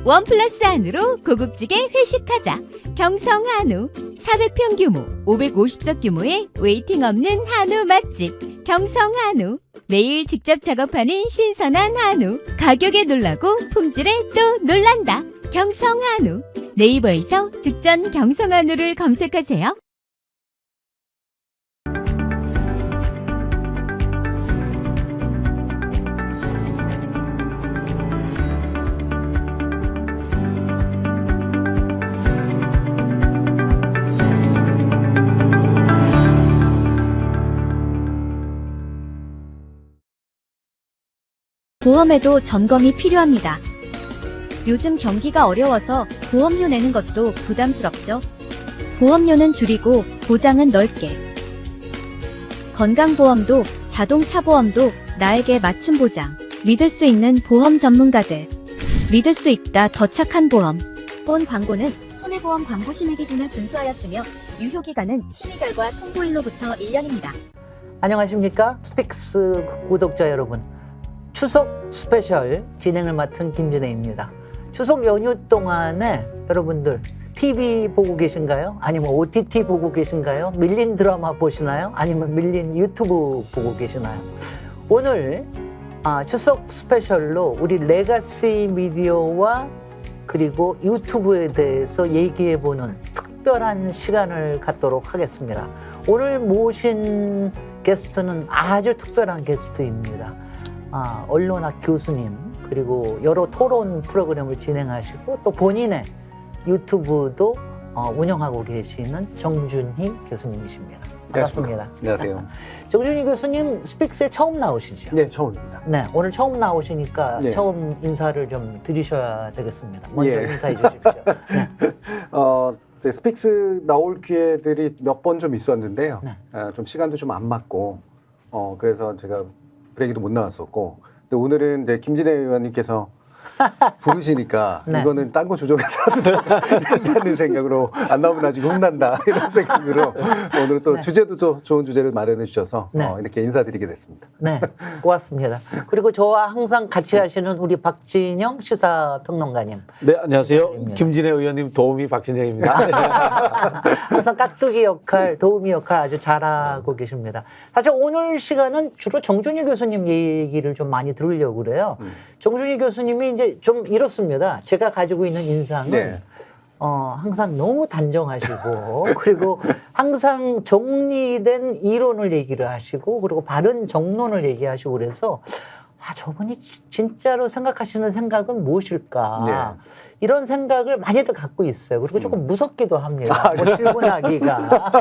원 플러스 안으로 고급지게 회식하자. 경성 한우 400평 규모, 550석 규모의 웨이팅 없는 한우 맛집. 경성 한우. 매일 직접 작업하는 신선한 한우. 가격에 놀라고 품질에 또 놀란다. 경성 한우. 네이버에서 직전 경성 한우를 검색하세요. 보험에도 점검이 필요합니다. 요즘 경기가 어려워서 보험료 내는 것도 부담스럽죠. 보험료는 줄이고 보장은 넓게. 건강보험도 자동차 보험도 나에게 맞춤 보장. 믿을 수 있는 보험 전문가들. 믿을 수 있다 더 착한 보험. 본 광고는 손해보험 광고 심의 기준을 준수하였으며 유효기간은 심의 결과 통보일로부터 1년입니다. 안녕하십니까? 스픽스 구독자 여러분. 추석 스페셜 진행을 맡은 김진애입니다. 추석 연휴 동안에 여러분들 TV 보고 계신가요? 아니면 OTT 보고 계신가요? 밀린 드라마 보시나요? 아니면 밀린 유튜브 보고 계시나요? 오늘 추석 스페셜로 우리 레가시 미디어와 그리고 유튜브에 대해서 얘기해보는 특별한 시간을 갖도록 하겠습니다. 오늘 모신 게스트는 아주 특별한 게스트입니다. 언론학 교수님, 그리고 여러 토론 프로그램을 진행하시고 또 본인의 유튜브도 운영하고 계시는 정준희 교수님이십니다. 반갑습니다. 안녕하세요. 정준희 교수님 스픽스에 처음 나오시죠? 네, 처음입니다. 네, 오늘 처음 나오시니까 네. 처음 인사를 좀 드리셔야 되겠습니다. 먼저 예. 인사해 주십시오. 네. 스픽스 나올 기회들이 몇 번 좀 있었는데요. 네. 좀 시간도 좀 안 맞고, 그래서 제가 브레이크도 못 나왔었고, 근데 오늘은 이제 김진애 의원님께서 부르시니까 네. 이거는 딴 거 조정해서 한다는 생각으로 안 나오면 나중에 혼난다 이런 생각으로 오늘 또 네. 주제도 또 좋은 주제를 마련해 주셔서 네. 이렇게 인사드리게 됐습니다. 네, 고맙습니다. 그리고 저와 항상 같이 하시는 우리 박진영 시사평론가님. 네, 안녕하세요. 입니다. 김진애 의원님 도우미 박진영입니다. 항상 깍두기 역할, 도우미 역할 아주 잘하고 계십니다. 사실 오늘 시간은 주로 정준희 교수님 얘기를 좀 많이 들으려고 그래요. 정준희 교수님이 이제 좀 이렇습니다. 제가 가지고 있는 인상은 네. 항상 너무 단정하시고 그리고 항상 정리된 이론을 얘기를 하시고 그리고 바른 정론을 얘기하시고 그래서 저분이 진짜로 생각하시는 생각은 무엇일까? 네. 이런 생각을 많이들 갖고 있어요. 그리고 조금 무섭기도 합니다. 뭐 질문하기가.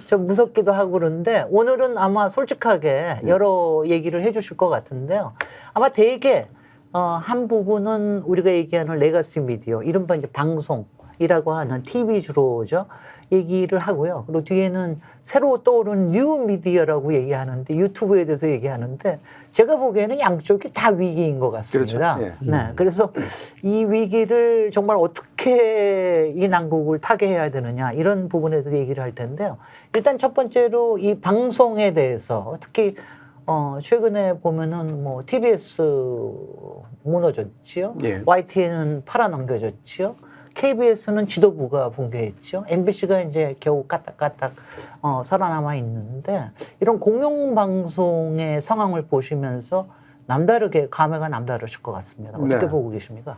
좀 무섭기도 하고 그런데 오늘은 아마 솔직하게 여러 얘기를 해 주실 것 같은데요. 아마 되게 한 부분은 우리가 얘기하는 레가시 미디어, 이른바 이제 방송이라고 하는 TV 주로죠. 얘기를 하고요. 그리고 뒤에는 새로 떠오른 뉴 미디어라고 얘기하는데 유튜브에 대해서 얘기하는데 제가 보기에는 양쪽이 다 위기인 것 같습니다. 그렇죠. 예. 네, 그래서 이 위기를 정말 어떻게 이 난국을 타개해야 되느냐 이런 부분에 대해서 얘기를 할 텐데요. 일단 첫 번째로 이 방송에 대해서 특히 최근에 보면은 뭐 TBS 무너졌지요. 예. YTN은 팔아넘겨졌지요. KBS는 지도부가 붕괴했죠. MBC가 이제 겨우 까딱까딱 살아남아 있는데 이런 공영방송의 상황을 보시면서 남다르게 감회가 남다르실 것 같습니다. 어떻게 네. 보고 계십니까?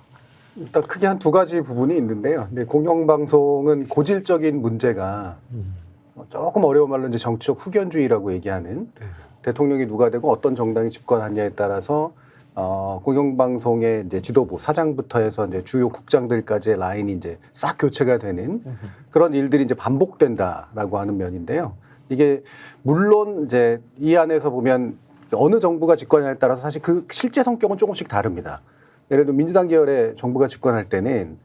일단 크게 한 두 가지 부분이 있는데요. 근데 공영방송은 고질적인 문제가 조금 어려운 말로 이제 정치적 후견주의라고 얘기하는 대통령이 누가 되고 어떤 정당이 집권하냐에 따라서 공영방송의 이제 지도부 사장부터 해서 이제 주요 국장들까지의 라인이 이제 싹 교체가 되는 그런 일들이 이제 반복된다라고 하는 면인데요. 이게 물론 이제 이 안에서 보면 어느 정부가 집권하냐에 따라서 사실 그 실제 성격은 조금씩 다릅니다. 예를 들어 민주당 계열의 정부가 집권할 때는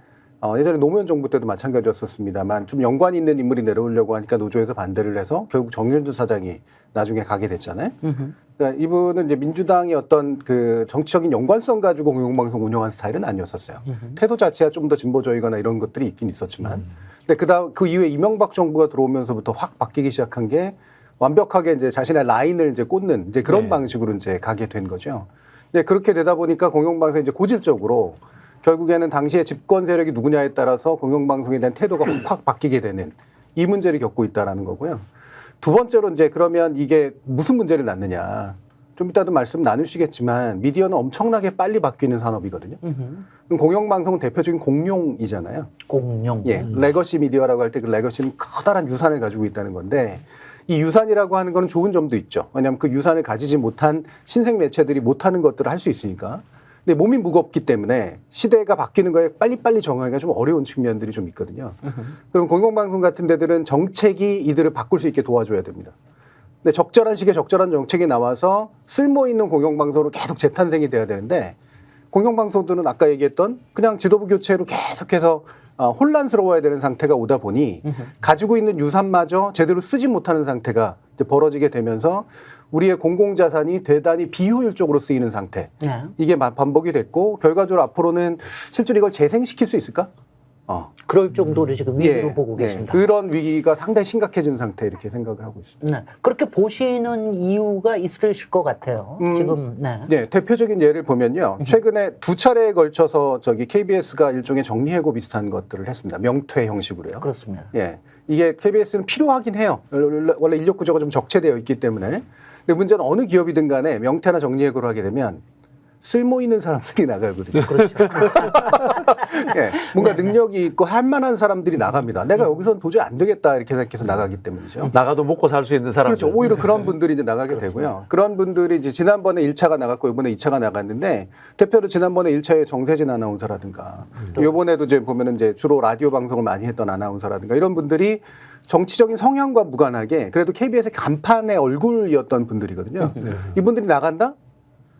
예전에 노무현 정부 때도 마찬가지였었습니다만 좀 연관이 있는 인물이 내려오려고 하니까 노조에서 반대를 해서 결국 정윤주 사장이 나중에 가게 됐잖아요. 그러니까 이분은 이제 민주당의 어떤 그 정치적인 연관성 가지고 공영방송 운영한 스타일은 아니었었어요. 태도 자체가 좀 더 진보적이거나 이런 것들이 있긴 있었지만, 근데 그 이후에 이명박 정부가 들어오면서부터 확 바뀌기 시작한 게 완벽하게 이제 자신의 라인을 이제 꽂는 이제 그런 방식으로 이제 가게 된 거죠. 이제 그렇게 되다 보니까 공영방송이 이제 고질적으로 결국에는 당시에 집권 세력이 누구냐에 따라서 공영방송에 대한 태도가 확 바뀌게 되는 이 문제를 겪고 있다라는 거고요. 두 번째로 이제 그러면 이게 무슨 문제를 낳느냐. 좀 이따도 말씀 나누시겠지만 미디어는 엄청나게 빨리 바뀌는 산업이거든요. 그럼 공영방송은 대표적인 공룡이잖아요. 공룡. 예, 레거시 미디어라고 할 때 그 레거시는 커다란 유산을 가지고 있다는 건데 이 유산이라고 하는 거는 좋은 점도 있죠. 왜냐하면 그 유산을 가지지 못한 신생 매체들이 못하는 것들을 할 수 있으니까. 근데 몸이 무겁기 때문에 시대가 바뀌는 거에 빨리빨리 정하기가 좀 어려운 측면들이 좀 있거든요. 그럼 공영방송 같은 데들은 정책이 이들을 바꿀 수 있게 도와줘야 됩니다. 근데 적절한 시기에 적절한 정책이 나와서 쓸모 있는 공영방송으로 계속 재탄생이 돼야 되는데 공영방송들은 아까 얘기했던 그냥 지도부 교체로 계속해서 혼란스러워야 되는 상태가 오다 보니 가지고 있는 유산마저 제대로 쓰지 못하는 상태가 이제 벌어지게 되면서 우리의 공공자산이 대단히 비효율적으로 쓰이는 상태. 네. 이게 반복이 됐고 결과적으로 앞으로는 실제로 이걸 재생시킬 수 있을까? 그럴 정도로 지금 위기로 보고 계신다. 그런 위기가 상당히 심각해진 상태 이렇게 생각을 하고 있습니다. 네. 그렇게 보시는 이유가 있으실 것 같아요. 지금 네. 네, 대표적인 예를 보면요. 최근에 두 차례에 걸쳐서 KBS가 일종의 정리해고 비슷한 것들을 했습니다. 명퇴 형식으로요. 그렇습니다. 예. 이게 KBS는 필요하긴 해요. 원래 인력 구조가 좀 적체되어 있기 때문에. 근데 문제는 어느 기업이든 간에 명퇴나 정리해고를 하게 되면 쓸모 있는 사람들이 나가거든요. 그렇죠. 예, 뭔가 능력이 있고 할 만한 사람들이 나갑니다. 내가 여기서는 도저히 안 되겠다 이렇게 생각해서 나가기 때문이죠. 나가도 먹고 살 수 있는 사람들. 그렇죠. 오히려 그런 분들이 이제 나가게 되고요. 그런 분들이 이제 지난번에 1차가 나갔고 이번에 2차가 나갔는데 대표로 지난번에 1차에 정세진 아나운서라든가 이번에도 이제 보면은 이제 주로 라디오 방송을 많이 했던 아나운서라든가 이런 분들이 정치적인 성향과 무관하게 그래도 KBS의 간판의 얼굴이었던 분들이거든요. 이분들이 나간다?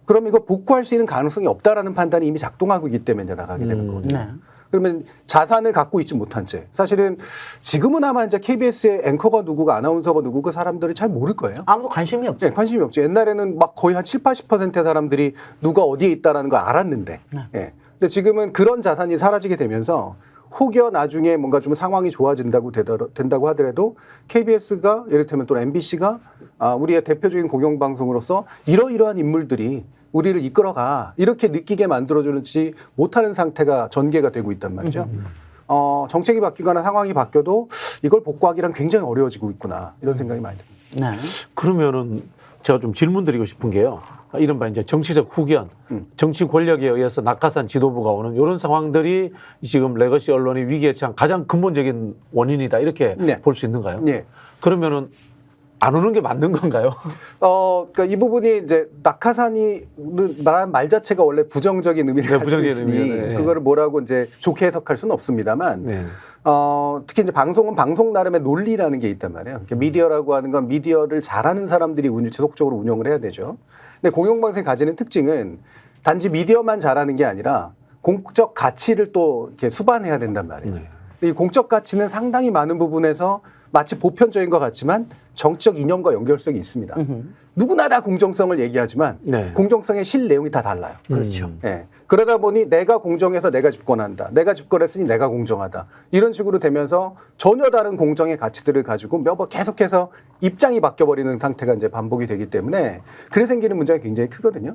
그럼 이거 복구할 수 있는 가능성이 없다라는 판단이 이미 작동하고 있기 때문에 이제 나가게 되는 거거든요. 네. 그러면 자산을 갖고 있지 못한 채 사실은 지금은 아마 이제 KBS의 앵커가 누구고 아나운서가 누구고 그 사람들이 잘 모를 거예요. 아무도 관심이 없죠. 네, 관심이 없죠. 옛날에는 막 거의 한 7, 80%의 사람들이 누가 어디에 있다라는 걸 알았는데. 네. 예. 근데 지금은 그런 자산이 사라지게 되면서 혹여 나중에 뭔가 좀 상황이 좋아진다고 된다고 하더라도 KBS가 예를 들면 또 MBC가 우리의 대표적인 공영방송으로서 이러이러한 인물들이 우리를 이끌어가 이렇게 느끼게 만들어주지 못하는 상태가 전개가 되고 있단 말이죠. 정책이 바뀌거나 상황이 바뀌어도 이걸 복구하기란 굉장히 어려워지고 있구나 이런 생각이 많이 듭니다. 네. 그러면은 제가 좀 질문 드리고 싶은 게요. 이른바 이제 정치적 후견, 정치 권력에 의해서 낙하산 지도부가 오는 이런 상황들이 지금 레거시 언론이 위기에 처한 가장 근본적인 원인이다 이렇게 네. 볼 수 있는가요? 예. 그러면은 안 오는 게 맞는 건가요? 그러니까 이 부분이 이제 낙하산이 말하는 말 자체가 원래 부정적인 의미를 네, 가지고 부정적인 있으니 의미죠. 네. 그거를 뭐라고 이제 좋게 해석할 수는 없습니다만 네. 특히 이제 방송은 방송 나름의 논리라는 게 있단 말이에요. 그러니까 미디어라고 하는 건 미디어를 잘하는 사람들이 지속적으로 운영을 해야 되죠. 근데 공영방송이 가지는 특징은 단지 미디어만 잘하는 게 아니라 공적 가치를 또 이렇게 수반해야 된단 말이에요. 네. 이 공적 가치는 상당히 많은 부분에서 마치 보편적인 것 같지만 정치적 이념과 연결성이 있습니다. 누구나 다 공정성을 얘기하지만 네. 공정성의 실 내용이 다 달라요. 그렇죠. 예. 그러다 보니 내가 공정해서 내가 집권한다. 내가 집권했으니 내가 공정하다. 이런 식으로 되면서 전혀 다른 공정의 가치들을 가지고 몇 번 계속해서 입장이 바뀌어버리는 상태가 이제 반복이 되기 때문에 그래 생기는 문제가 굉장히 크거든요.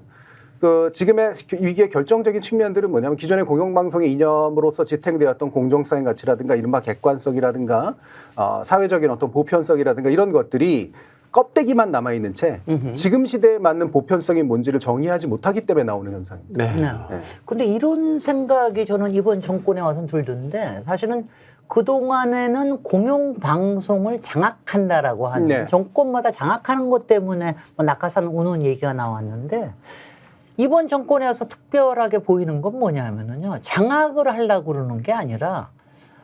지금의 위기의 결정적인 측면들은 뭐냐면 기존의 공영방송의 이념으로서 지탱되었던 공정성의 가치라든가 이른바 객관성이라든가 사회적인 어떤 보편성이라든가 이런 것들이 껍데기만 남아있는 채 지금 시대에 맞는 보편성이 뭔지를 정의하지 못하기 때문에 나오는 현상입니다. 네. 네. 근데 이런 생각이 저는 이번 정권에 와서는 들던데 사실은 그동안에는 공영방송을 장악한다라고 하는 네. 정권마다 장악하는 것 때문에 뭐 낙하산 오는 얘기가 나왔는데 이번 정권에 와서 특별하게 보이는 건 뭐냐면요. 장악을 하려고 그러는 게 아니라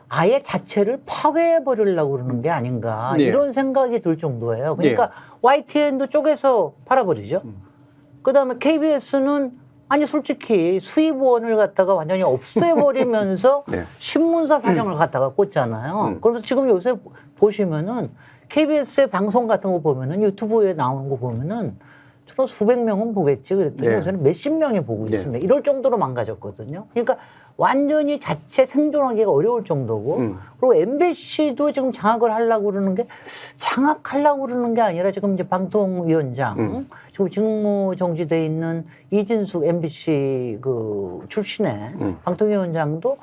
아예 자체를 파괴해 버리려고 그러는 게 아닌가 네. 이런 생각이 들 정도예요. 그러니까 YTN도 쪼개서 팔아버리죠. 그다음에 KBS는 아니 솔직히 수입원을 갖다가 완전히 없애버리면서 네. 신문사 사정을 갖다가 꽂잖아요. 그래서 지금 요새 보시면은 KBS의 방송 같은 거 보면은 유튜브에 나오는 거 보면은 저는 수백 명은 보겠지 그랬더니 네. 요새는 몇십 명이 보고 네. 있습니다. 이럴 정도로 망가졌거든요. 그러니까 완전히 자체 생존하기가 어려울 정도고 그리고 MBC도 지금 장악을 하려고 그러는 게 장악하려고 그러는 게 아니라 지금 이제 방통위원장 지금 직무 정지돼 있는 이진숙 MBC 그 출신의 방통위원장도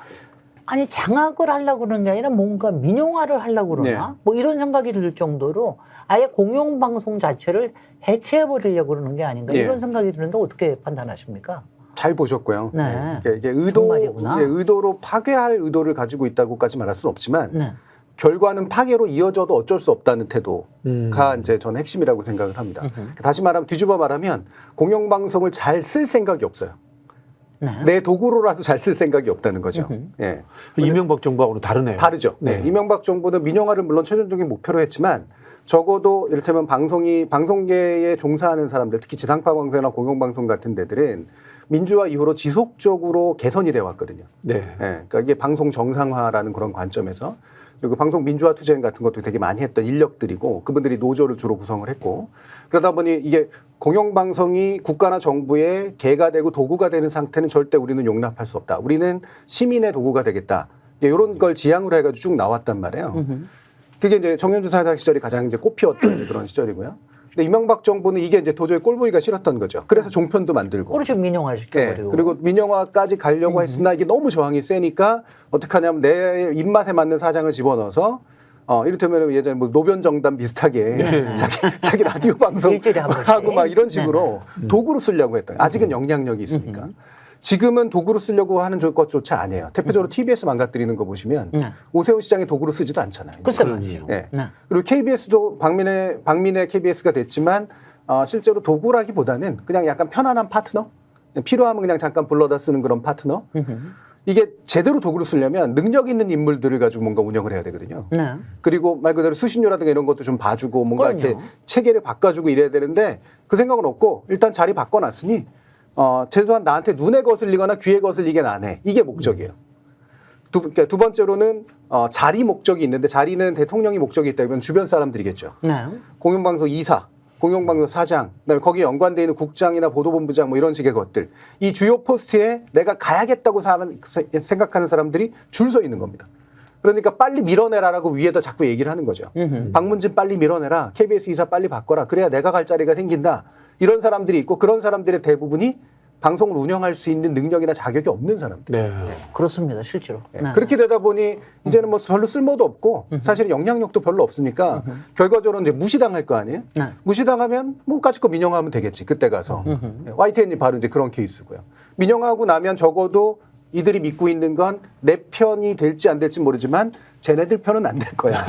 아니 장악을 하려고 그러는 게 아니라 뭔가 민영화를 하려고 그러나 네. 뭐 이런 생각이 들 정도로 아예 공영방송 자체를 해체해 버리려고 그러는 게 아닌가 네. 이런 생각이 드는데 어떻게 판단하십니까? 잘 보셨고요. 네. 이게 정말이구나. 의도로 파괴할 의도를 가지고 있다고까지 말할 수는 없지만 네. 결과는 파괴로 이어져도 어쩔 수 없다는 태도가 이제 저는 핵심이라고 생각을 합니다. 다시 말하면 뒤집어 말하면 공영방송을 잘 쓸 생각이 없어요. 네. 내 도구로라도 잘 쓸 생각이 없다는 거죠. 예. 이명박 정부하고는 다르네요. 다르죠. 네. 이명박 정부는 민영화를 물론 최종적인 목표로 했지만 적어도 이를테면 방송계에 종사하는 사람들, 특히 지상파 방송이나 공영방송 같은 데들은 민주화 이후로 지속적으로 개선이 되어 왔거든요. 네. 예, 그러니까 이게 방송 정상화라는 그런 관점에서 그리고 방송 민주화 투쟁 같은 것도 되게 많이 했던 인력들이고 그분들이 노조를 주로 구성을 했고 그러다 보니 이게 공영방송이 국가나 정부의 개가 되고 도구가 되는 상태는 절대 우리는 용납할 수 없다. 우리는 시민의 도구가 되겠다. 이런 걸 지향으로 해가지고 쭉 나왔단 말이에요. 그게 이제 정현주 사장 시절이 가장 이제 꽃피웠던 그런 시절이고요. 근데 이명박 정부는 이게 이제 도저히 꼴보기가 싫었던 거죠. 그래서 종편도 만들고. 그렇죠. 민영화 예, 시켜버리고. 그리고 민영화까지 가려고 했으나 이게 너무 저항이 세니까 어떻게 하냐면 내 입맛에 맞는 사장을 집어넣어서 이를테면 예전에 뭐 노변정담 비슷하게 자기 라디오 방송 일주일에 한 번씩. 하고 막 이런 식으로 도구로 쓰려고 했던. 아직은 영향력이 있으니까. 지금은 도구로 쓰려고 하는 것조차 아니에요. 대표적으로 TBS 망가뜨리는 거 보시면 네. 오세훈 시장이 도구로 쓰지도 않잖아요. 글쎄 말이죠. 예. 네. 그리고 KBS도 박민의 KBS가 됐지만 실제로 도구라기보다는 그냥 약간 편안한 파트너, 필요하면 그냥 잠깐 불러다 쓰는 그런 파트너. 이게 제대로 도구로 쓰려면 능력 있는 인물들을 가지고 뭔가 운영을 해야 되거든요. 네. 그리고 말 그대로 수신료라든가 이런 것도 좀 봐주고 뭔가 그럼요. 이렇게 체계를 바꿔주고 이래야 되는데 그 생각은 없고 일단 자리 바꿔놨으니 최소한 나한테 눈에 거슬리거나 귀에 거슬리게 안 해. 이게 목적이에요. 그러니까 두 번째로는 자리 목적이 있는데 자리는 대통령이 목적이 있다면 주변 사람들이겠죠. 네. 공영방송 이사, 공영방송 사장, 그다음에 거기에 연관되어 있는 국장이나 보도본부장 뭐 이런 식의 것들. 이 주요 포스트에 내가 가야겠다고 생각하는 사람들이 줄 서 있는 겁니다. 그러니까 빨리 밀어내라라고 위에다 자꾸 얘기를 하는 거죠. 박문진 빨리 밀어내라. KBS 이사 빨리 바꿔라. 그래야 내가 갈 자리가 생긴다. 이런 사람들이 있고 그런 사람들의 대부분이 방송을 운영할 수 있는 능력이나 자격이 없는 사람들. 네. 그렇습니다. 실제로. 네. 그렇게 되다 보니 이제는 뭐 별로 쓸모도 없고 사실 영향력도 별로 없으니까 결과적으로 이제 무시당할 거 아니에요? 네. 무시당하면 뭐 까짓 거 민영화하면 되겠지. 그때 가서. YTN이 바로 이제 그런 케이스고요. 민영화하고 나면 적어도 이들이 믿고 있는 건 내 편이 될지 안 될지 모르지만 쟤네들 편은 안 될 거야.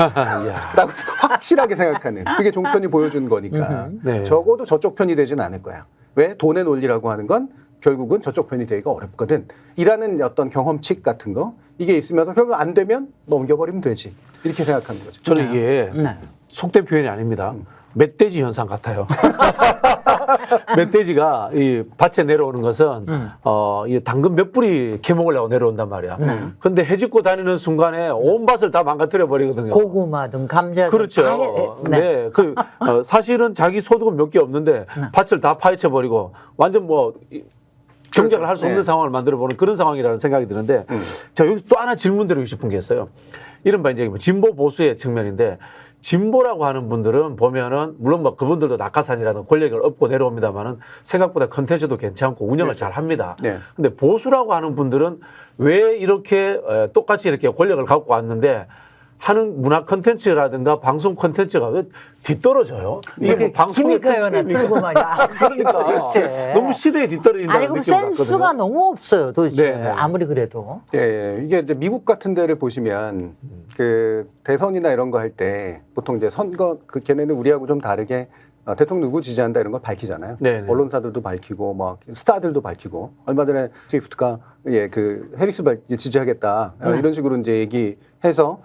라고 확실하게 생각하는. 그게 종편이 보여준 거니까. 네. 적어도 저쪽 편이 되지는 않을 거야. 왜? 돈의 논리라고 하는 건 결국은 저쪽 편이 되기가 어렵거든. 이라는 어떤 경험칙 같은 거 이게 있으면서 결국 안 되면 넘겨버리면 되지. 이렇게 생각하는 거죠. 저는 이게 네. 속된 표현이 아닙니다. 멧돼지 현상 같아요. 멧돼지가 이 밭에 내려오는 것은 이 당근 몇 뿌리 캐먹으려고 내려온단 말이야. 근데 해집고 다니는 순간에 온 밭을 다 망가뜨려 버리거든요. 고구마든 감자든 그렇죠. 다 네. 사실은 자기 소득은 몇 개 없는데 밭을 다 파헤쳐 버리고 완전 뭐 경작을 할 수 없는 네. 상황을 만들어 보는 그런 상황이라는 생각이 드는데 자, 여기서 또 하나 질문 드리고 싶은 게 있어요. 이른바 이제 진보 보수의 측면인데 진보라고 하는 분들은 보면은 물론 뭐 그분들도 낙하산이라는 권력을 업고 내려옵니다만은 생각보다 컨텐츠도 괜찮고 운영을 잘 합니다. 네. 근데 보수라고 하는 분들은 왜 이렇게 똑같이 이렇게 권력을 갖고 왔는데 하는 문화 컨텐츠라든가 방송 컨텐츠가 왜 뒤떨어져요? 이게 뭐 방송의 기미가요나 특징입니까? 틀고 말이야. 그러니까 도대체. 너무 시대에 뒤떨어진다는 아니 그리고 느낌을 센스가 받거든요. 너무 없어요. 도대체. 네, 네. 아무리 그래도. 예. 이게 이제 미국 같은 데를 보시면 그 대선이나 이런 거 할 때 보통 이제 선거 걔네는 우리하고 좀 다르게 대통령 누구 지지한다 이런 걸 밝히잖아요. 네네. 언론사들도 밝히고 막 스타들도 밝히고 얼마 전에 스위프트가 그 해리스 지지하겠다 이런 식으로 이제 얘기해서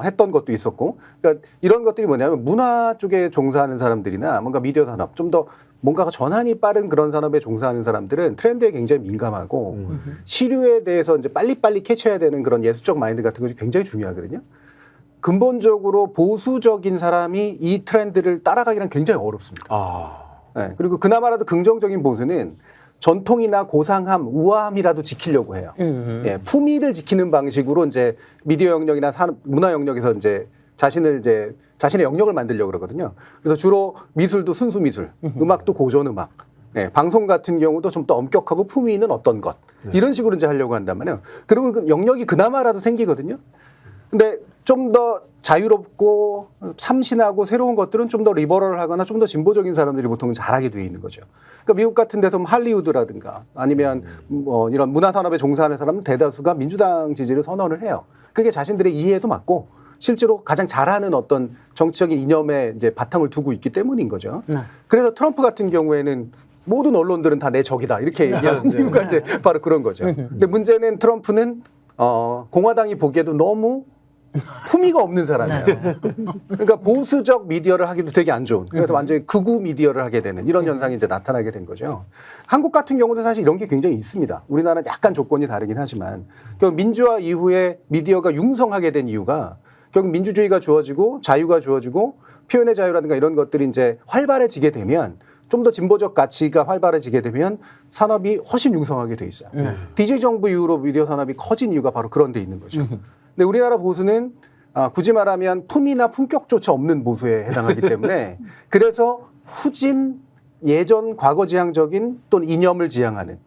했던 것도 있었고, 그러니까 이런 것들이 뭐냐면 문화 쪽에 종사하는 사람들이나 뭔가 미디어 산업 좀 더 뭔가가 전환이 빠른 그런 산업에 종사하는 사람들은 트렌드에 굉장히 민감하고 시류에 대해서 이제 빨리빨리 캐치해야 되는 그런 예술적 마인드 같은 것이 굉장히 중요하거든요. 근본적으로 보수적인 사람이 이 트렌드를 따라가기는 굉장히 어렵습니다. 예, 그리고 그나마라도 긍정적인 보수는 전통이나 고상함, 우아함이라도 지키려고 해요. 예, 품위를 지키는 방식으로 이제 미디어 영역이나 문화 영역에서 이제 자신의 영역을 만들려고 그러거든요. 그래서 주로 미술도 순수 미술, 음악도 고전 음악, 예, 방송 같은 경우도 좀 더 엄격하고 품위 있는 어떤 것 이런 식으로 이제 하려고 한단 말이에요. 그리고 그 영역이 그나마라도 생기거든요. 근데 좀 더 자유롭고 참신하고 새로운 것들은 좀 더 리버럴하거나 좀 더 진보적인 사람들이 보통 잘하게 돼 있는 거죠. 그러니까 미국 같은 데서 할리우드라든가 아니면 뭐 이런 문화산업에 종사하는 사람은 대다수가 민주당 지지를 선언을 해요. 그게 자신들의 이해에도 맞고 실제로 가장 잘하는 어떤 정치적인 이념에 이제 바탕을 두고 있기 때문인 거죠. 그래서 트럼프 같은 경우에는 모든 언론들은 다 내 적이다 이렇게 얘기하는 이유가 이제 바로 그런 거죠. 근데 문제는 트럼프는 공화당이 보기에도 너무 품위가 없는 사람이에요. 그러니까 보수적 미디어를 하기도 되게 안 좋은. 그래서 완전히 극우 미디어를 하게 되는 이런 현상이 이제 나타나게 된 거죠. 한국 같은 경우도 사실 이런 게 굉장히 있습니다. 우리나라는 약간 조건이 다르긴 하지만 결국 민주화 이후에 미디어가 융성하게 된 이유가 결국 민주주의가 주어지고 자유가 주어지고 표현의 자유라든가 이런 것들이 이제 활발해지게 되면 좀 더 진보적 가치가 활발해지게 되면 산업이 훨씬 융성하게 돼 있어요. DJ 정부 이후로 미디어 산업이 커진 이유가 바로 그런 데 있는 거죠. 근데 우리나라 보수는 굳이 말하면 품위나 품격조차 없는 보수에 해당하기 때문에 그래서 후진 예전 과거지향적인 또는 이념을 지향하는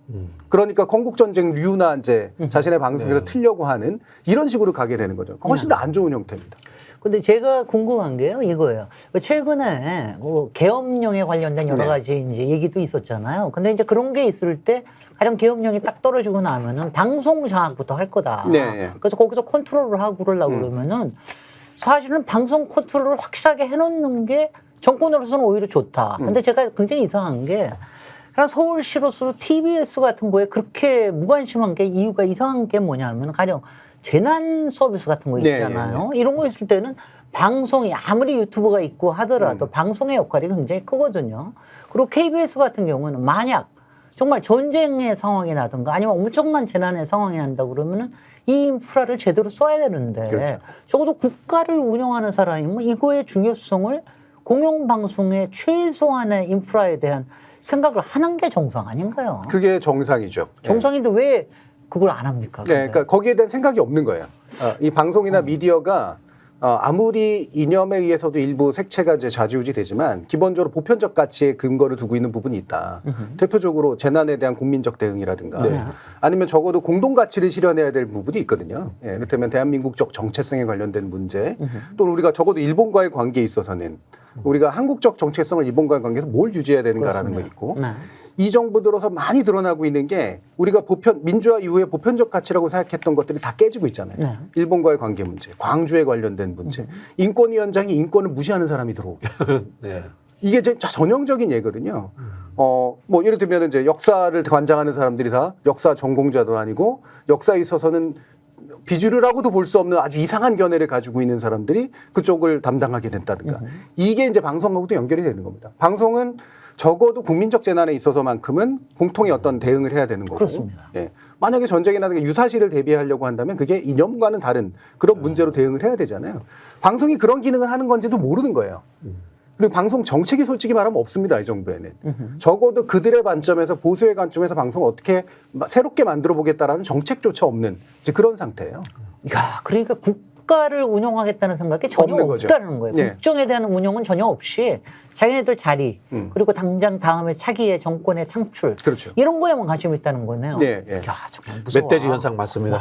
그러니까 건국전쟁류나 이제 자신의 방송에서 틀려고 하는 이런 식으로 가게 되는 거죠. 훨씬 더 안 좋은 형태입니다. 근데 제가 궁금한 게요, 이거예요. 최근에 계엄령에 관련된 여러 가지 이제 얘기도 있었잖아요. 근데 이제 그런 게 있을 때 가령 계엄령이 딱 떨어지고 나면은 방송 장악부터 할 거다. 그래서 거기서 컨트롤을 하고 그러려고 그러면은 사실은 방송 컨트롤을 확실하게 해놓는 게 정권으로서는 오히려 좋다. 근데 제가 굉장히 이상한 게 그냥 서울시로서 TBS 같은 거에 그렇게 무관심한 게 이유가 이상한 게 뭐냐면 가령 재난 서비스 같은 거 있잖아요. 이런 거 있을 때는 방송이 아무리 유튜버가 있고 하더라도 방송의 역할이 굉장히 크거든요. 그리고 KBS 같은 경우는 만약 정말 전쟁의 상황이 나든가 아니면 엄청난 재난의 상황이 난다 그러면은 이 인프라를 제대로 써야 되는데 적어도 국가를 운영하는 사람이면 이거의 중요성을 공영방송의 최소한의 인프라에 대한 생각을 하는 게 정상 아닌가요? 그게 정상이죠. 정상인데 왜 그걸 안 합니까? 네, 그러니까 거기에 대한 생각이 없는 거예요. 이 방송이나 미디어가 아무리 이념에 의해서도 일부 색채가 이제 좌지우지 되지만 기본적으로 보편적 가치에 근거를 두고 있는 부분이 있다. 대표적으로 재난에 대한 국민적 대응이라든가 아니면 적어도 공동 가치를 실현해야 될 부분이 있거든요. 예, 이를테면 대한민국적 정체성에 관련된 문제 또는 우리가 적어도 일본과의 관계에 있어서는 우리가 한국적 정체성을 일본과의 관계에서 뭘 유지해야 되는가라는 거 있고 이 정부 들어서 많이 드러나고 있는 게 우리가 민주화 이후에 보편적 가치라고 생각했던 것들이 다 깨지고 있잖아요. 일본과의 관계 문제, 광주에 관련된 문제, 인권위원장이 인권을 무시하는 사람이 들어오게. 이게 전형적인 예거든요. 뭐 예를 들면 이제 역사를 관장하는 사람들이 다 역사 전공자도 아니고 역사에 있어서는 비주류라고도 볼 수 없는 아주 이상한 견해를 가지고 있는 사람들이 그쪽을 담당하게 됐다든가. 이게 이제 방송하고도 연결이 되는 겁니다. 방송은 적어도 국민적 재난에 있어서만큼은 공통의 어떤 대응을 해야 되는 거고. 그렇습니다. 예. 만약에 전쟁이라든가 유사시를 대비하려고 한다면 그게 이념과는 다른 그런 문제로 대응을 해야 되잖아요. 방송이 그런 기능을 하는 건지도 모르는 거예요. 그리고 방송 정책이 솔직히 말하면 없습니다. 이 정부에는. 적어도 그들의 관점에서 보수의 관점에서 방송을 어떻게 새롭게 만들어 보겠다라는 정책조차 없는 이제 그런 상태예요. 야, 그러니까 국가를 운영하겠다는 생각이 전혀 없다는 거예요. 네. 국정에 대한 운영은 전혀 없이 자기네들 자리 그리고 당장 다음에 차기의 정권의 창출 이런 거에만 관심이 있다는 거네요. 네, 네. 야, 정말 무서워. 멧돼지 현상 맞습니다.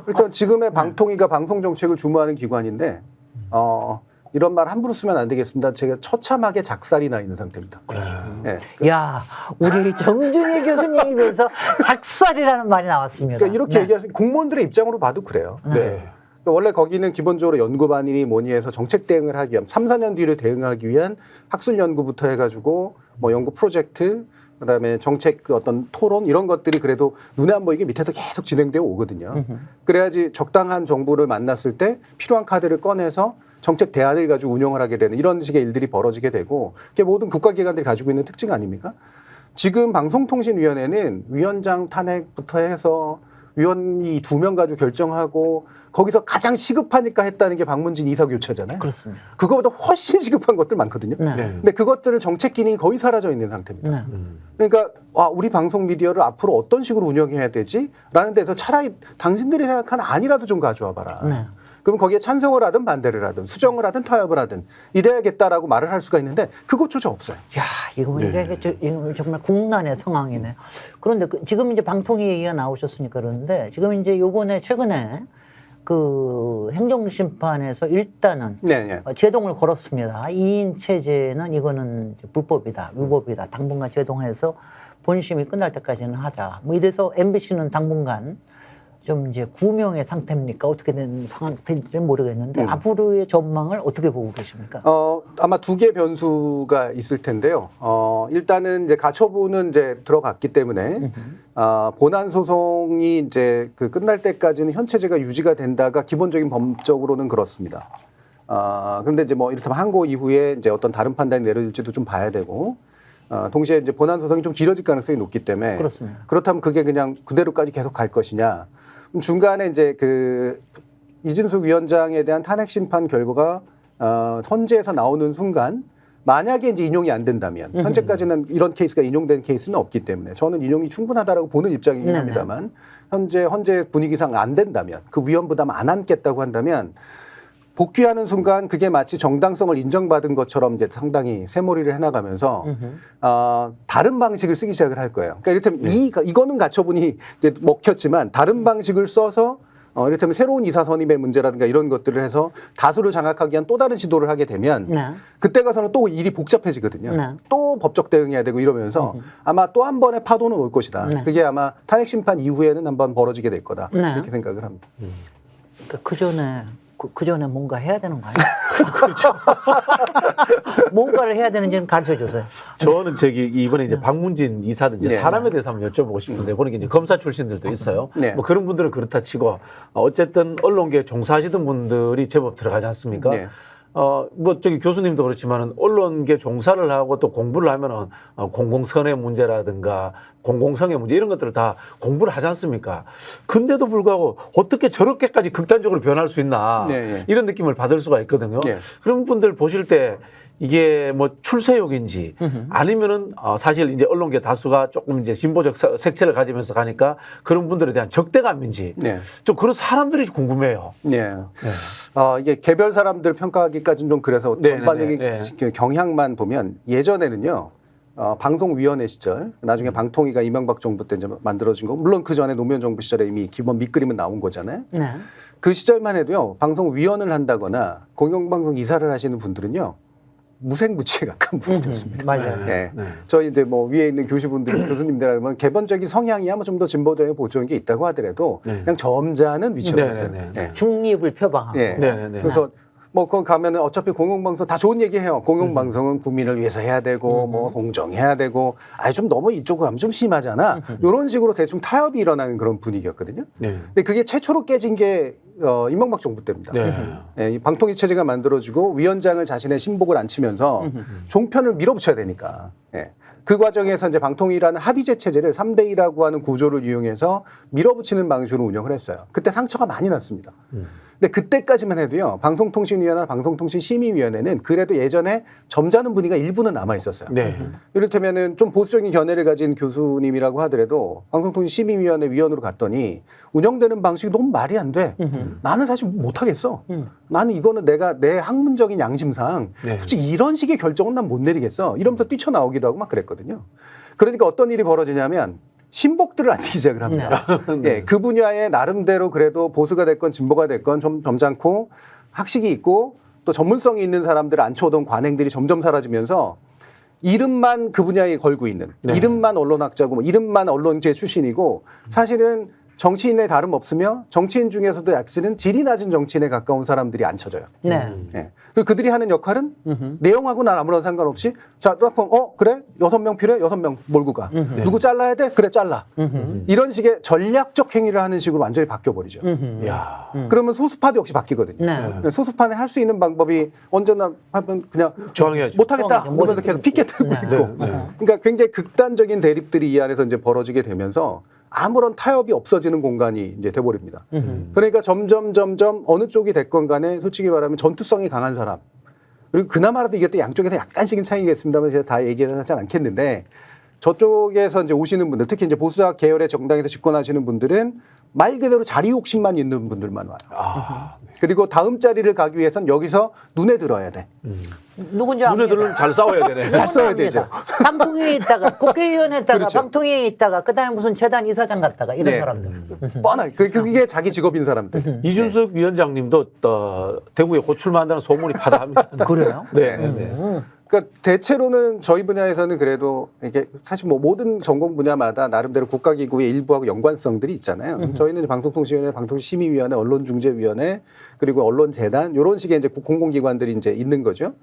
일단 지금의 방통위가 방송 정책을 주무하는 기관인데 이런 말 함부로 쓰면 안 되겠습니다. 제가 처참하게 작살이 나 있는 상태입니다. 네. 야, 우리 정준희 교수님 입에서 작살이라는 말이 나왔습니다. 그러니까 이렇게 얘기하시는 공무원들의 입장으로 봐도 그래요. 그러니까 원래 거기는 기본적으로 연구반이니 뭐니 해서 정책 대응을 하기 위한 3, 4년 뒤를 대응하기 위한 학술 연구부터 해가지고 뭐 연구 프로젝트 그다음에 정책 어떤 토론 이런 것들이 그래도 눈에 안 보이게 밑에서 계속 진행되어 오거든요. 그래야지 적당한 정부를 만났을 때 필요한 카드를 꺼내서 정책 대안을 가지고 운영을 하게 되는 이런 식의 일들이 벌어지게 되고 그게 모든 국가기관들이 가지고 있는 특징 아닙니까? 지금 방송통신위원회는 위원장 탄핵부터 해서 위원이 2명 가지고 결정하고 거기서 가장 시급하니까 했다는 게 박문진 이사 교체잖아요. 그렇습니다. 그거보다 훨씬 시급한 것들 많거든요. 네. 네. 근데 그것들을 정책 기능이 거의 사라져 있는 상태입니다. 네. 그러니까 우리 방송 미디어를 앞으로 어떤 식으로 운영해야 되지? 라는 데서 차라리 당신들이 생각하는 안이라도 좀 가져와 봐라. 네. 그럼 거기에 찬성을 하든 반대를 하든 수정을 하든 타협을 하든 이래야겠다라고 말을 할 수가 있는데 그것조차 없어요. 야, 이거 보니까 이거 정말 국난의 상황이네. 그런데 지금 이제 방통위 얘기가 나오셨으니까 그러는데 지금 이제 요번에 최근에 그 행정심판에서 일단은 네. 제동을 걸었습니다. 2인 체제는 이거는 이제 불법이다, 위법이다. 당분간 제동해서 본심이 끝날 때까지는 하자. 뭐 이래서 MBC는 당분간 좀 이제 구명의 상태입니까? 어떻게 된 상태인지 모르겠는데 앞으로의 전망을 어떻게 보고 계십니까? 아마 두 개 변수가 있을 텐데요. 일단은 이제 가처분은 이제 들어갔기 때문에 본안 소송이 이제 그 끝날 때까지는 현 체제가 유지가 된다가 기본적인 법적으로는 그렇습니다. 그런데 이제 뭐 이를테면 항고 이후에 이제 어떤 다른 판단이 내려질지도 좀 봐야 되고. 동시에 이제 본안 소송이 좀 길어질 가능성이 높기 때문에 그렇습니다. 그렇다면 그게 그냥 그대로까지 계속 갈 것이냐. 중간에 이제 그 이진숙 위원장에 대한 탄핵 심판 결과가 헌재에서 나오는 순간 만약에 이제 인용이 안 된다면 현재까지는 이런 케이스가 인용된 케이스는 없기 때문에 저는 인용이 충분하다라고 보는 입장이긴 네네. 합니다만 헌재 분위기상 안 된다면 그 위헌 부담 안 안겠다고 한다면 복귀하는 순간 그게 마치 정당성을 인정받은 것처럼 이제 상당히 새몰이를 해나가면서 다른 방식을 쓰기 시작을 할 거예요. 그러니까 이를테면 이거는 가처분이 이제 먹혔지만 다른 방식을 써서 이를테면 새로운 이사 선임의 문제라든가 이런 것들을 해서 다수를 장악하기 위한 또 다른 시도를 하게 되면 네. 그때 가서는 또 일이 복잡해지거든요. 네. 또 법적 대응해야 되고 이러면서 아마 또 한 번의 파도는 올 것이다. 네. 그게 아마 탄핵 심판 이후에는 한번 벌어지게 될 거다. 네. 이렇게 생각을 합니다. 그 전에 뭔가 해야 되는 거 아니에요? 그렇죠. 뭔가를 해야 되는지는 가르쳐 주세요. 저는 이번에 이제 박문진 이사든 이제 네. 사람에 대해서 한번 여쭤보고 싶은데 보니까 이제 검사 출신들도 있어요. 네. 뭐 그런 분들은 그렇다 치고 어쨌든 언론계 종사하시던 분들이 제법 들어가지 않습니까? 네. 뭐 교수님도 그렇지만은 언론계 종사를 하고 또 공부를 하면은 공공선의 문제라든가 공공성의 문제 이런 것들을 다 공부를 하지 않습니까? 근데도 불구하고 어떻게 저렇게까지 극단적으로 변할 수 있나 네. 이런 느낌을 받을 수가 있거든요. 네. 그런 분들 보실 때 이게 뭐 출세욕인지 아니면은 사실 이제 언론계 다수가 조금 이제 진보적 색채를 가지면서 가니까 그런 분들에 대한 적대감인지 네. 좀 그런 사람들이 궁금해요. 네. 이게 개별 사람들 평가하기까지는 좀 그래서 네, 전반적인 네, 그 경향만 보면 예전에는요. 방송위원회 시절 나중에 방통위가 이명박 정부 때 이제 만들어진 거 물론 그 전에 노무현 정부 시절에 이미 기본 밑그림은 나온 거잖아요. 네. 그 시절만 해도요. 방송위원을 한다거나 공영방송 이사를 하시는 분들은요. 무색무취에 가까운 분들이었습니다. 맞아요. 네. 저희 이제 뭐 위에 있는 교수분들, 교수님들하면 개본적인 성향이야 뭐 좀 더 진보적인 보수적인 게 있다고 하더라도 그냥 점잖은 위치였어요. 네. 중립을 표방하고. 네. 네네네. 그래서 뭐 거기 가면은 어차피 공영방송 다 좋은 얘기해요. 공영방송은 국민을 위해서 해야 되고 뭐 공정해야 되고 좀 너무 이쪽으로 가면 좀 심하잖아. 이런 식으로 대충 타협이 일어나는 그런 분위기였거든요. 네. 근데 그게 최초로 깨진 게 이명박 정부 때입니다. 네. 이 방통위 체제가 만들어지고 위원장을 자신의 신복을 앉히면서 종편을 밀어붙여야 되니까. 그 과정에서 이제 방통위라는 합의제 체제를 3대2라고 하는 구조를 이용해서 밀어붙이는 방식으로 운영을 했어요. 그때 상처가 많이 났습니다. 근데 그때까지만 해도요, 방송통신위원회나 방송통신심의위원회는 그래도 예전에 점잖은 분위기가 일부는 남아 있었어요. 네. 이를테면은 좀 보수적인 견해를 가진 교수님이라고 하더라도 방송통신심의위원회 위원으로 갔더니 운영되는 방식이 너무 말이 안 돼. 나는 사실 못하겠어. 나는 이거는 내가 내 학문적인 양심상 네. 솔직히 이런 식의 결정은 난 못 내리겠어. 이러면서 뛰쳐나오기도 하고 막 그랬거든요. 그러니까 어떤 일이 벌어지냐면 신복들을 앉히기 시작을 합니다. 예, 그 분야에 나름대로 그래도 보수가 됐건 진보가 됐건 좀 점잖고 학식이 있고 또 전문성이 있는 사람들을 앉혀오던 관행들이 점점 사라지면서 이름만 그 분야에 걸고 있는 이름만 언론학자고 뭐 이름만 언론계 출신이고 사실은 정치인의 다름 없으며 정치인 중에서도 약실은 질이 낮은 정치인에 가까운 사람들이 앉혀져요. 네. 예. 그들이 하는 역할은 내용하고 난 아무런 상관없이 자, 그래? 6명 필요해? 6명 몰고 가. 누구 잘라야 돼? 그래, 잘라. 이런 식의 전략적 행위를 하는 식으로 완전히 바뀌어버리죠. 야. 그러면 소수파도 역시 바뀌거든요. 네. 소수파는 할 수 있는 방법이 언제나 하면 그냥 저항해야죠. 못하겠다. 저항이죠. 그러면서 계속 피켓 들고 네. 있고. 그러니까 굉장히 극단적인 대립들이 이 안에서 이제 벌어지게 되면서 아무런 타협이 없어지는 공간이 이제 돼버립니다. 그러니까 점점 어느 쪽이 됐건 간에 솔직히 말하면 전투성이 강한 사람, 그리고 그나마라도 이게 또 양쪽에서 약간씩은 차이겠습니다만 제가 다 얘기는 하지 않겠는데, 저쪽에서 이제 오시는 분들, 특히 이제 보수학 계열의 정당에서 집권하시는 분들은 말 그대로 자리 욕심만 있는 분들만 와요. 아, 그리고 다음 자리를 가기 위해선 여기서 눈에 들어야 돼. 누군지 압니다. 눈에들은 잘 싸워야 되네. 잘 써야 되죠. 방통위에 있다가 국회의원 했다가 그렇죠. 방통위에 있다가 그다음에 무슨 재단 이사장 갔다가 이런 네. 사람들. 뻔하게. 그게 자기 직업인 사람들. 이준석 위원장님도 대구에 곧 출마한다는 소문이 파다합니다. 그래요? 네, 네. 그러니까 대체로는 저희 분야에서는 그래도 이게 사실 뭐 모든 전공 분야마다 나름대로 국가기구의 일부하고 연관성들이 있잖아요. 저희는 방송통신위원회, 방통심의위원회, 언론중재위원회, 그리고 언론재단 이런 식의 이제 공공기관들이 이제 있는 거죠.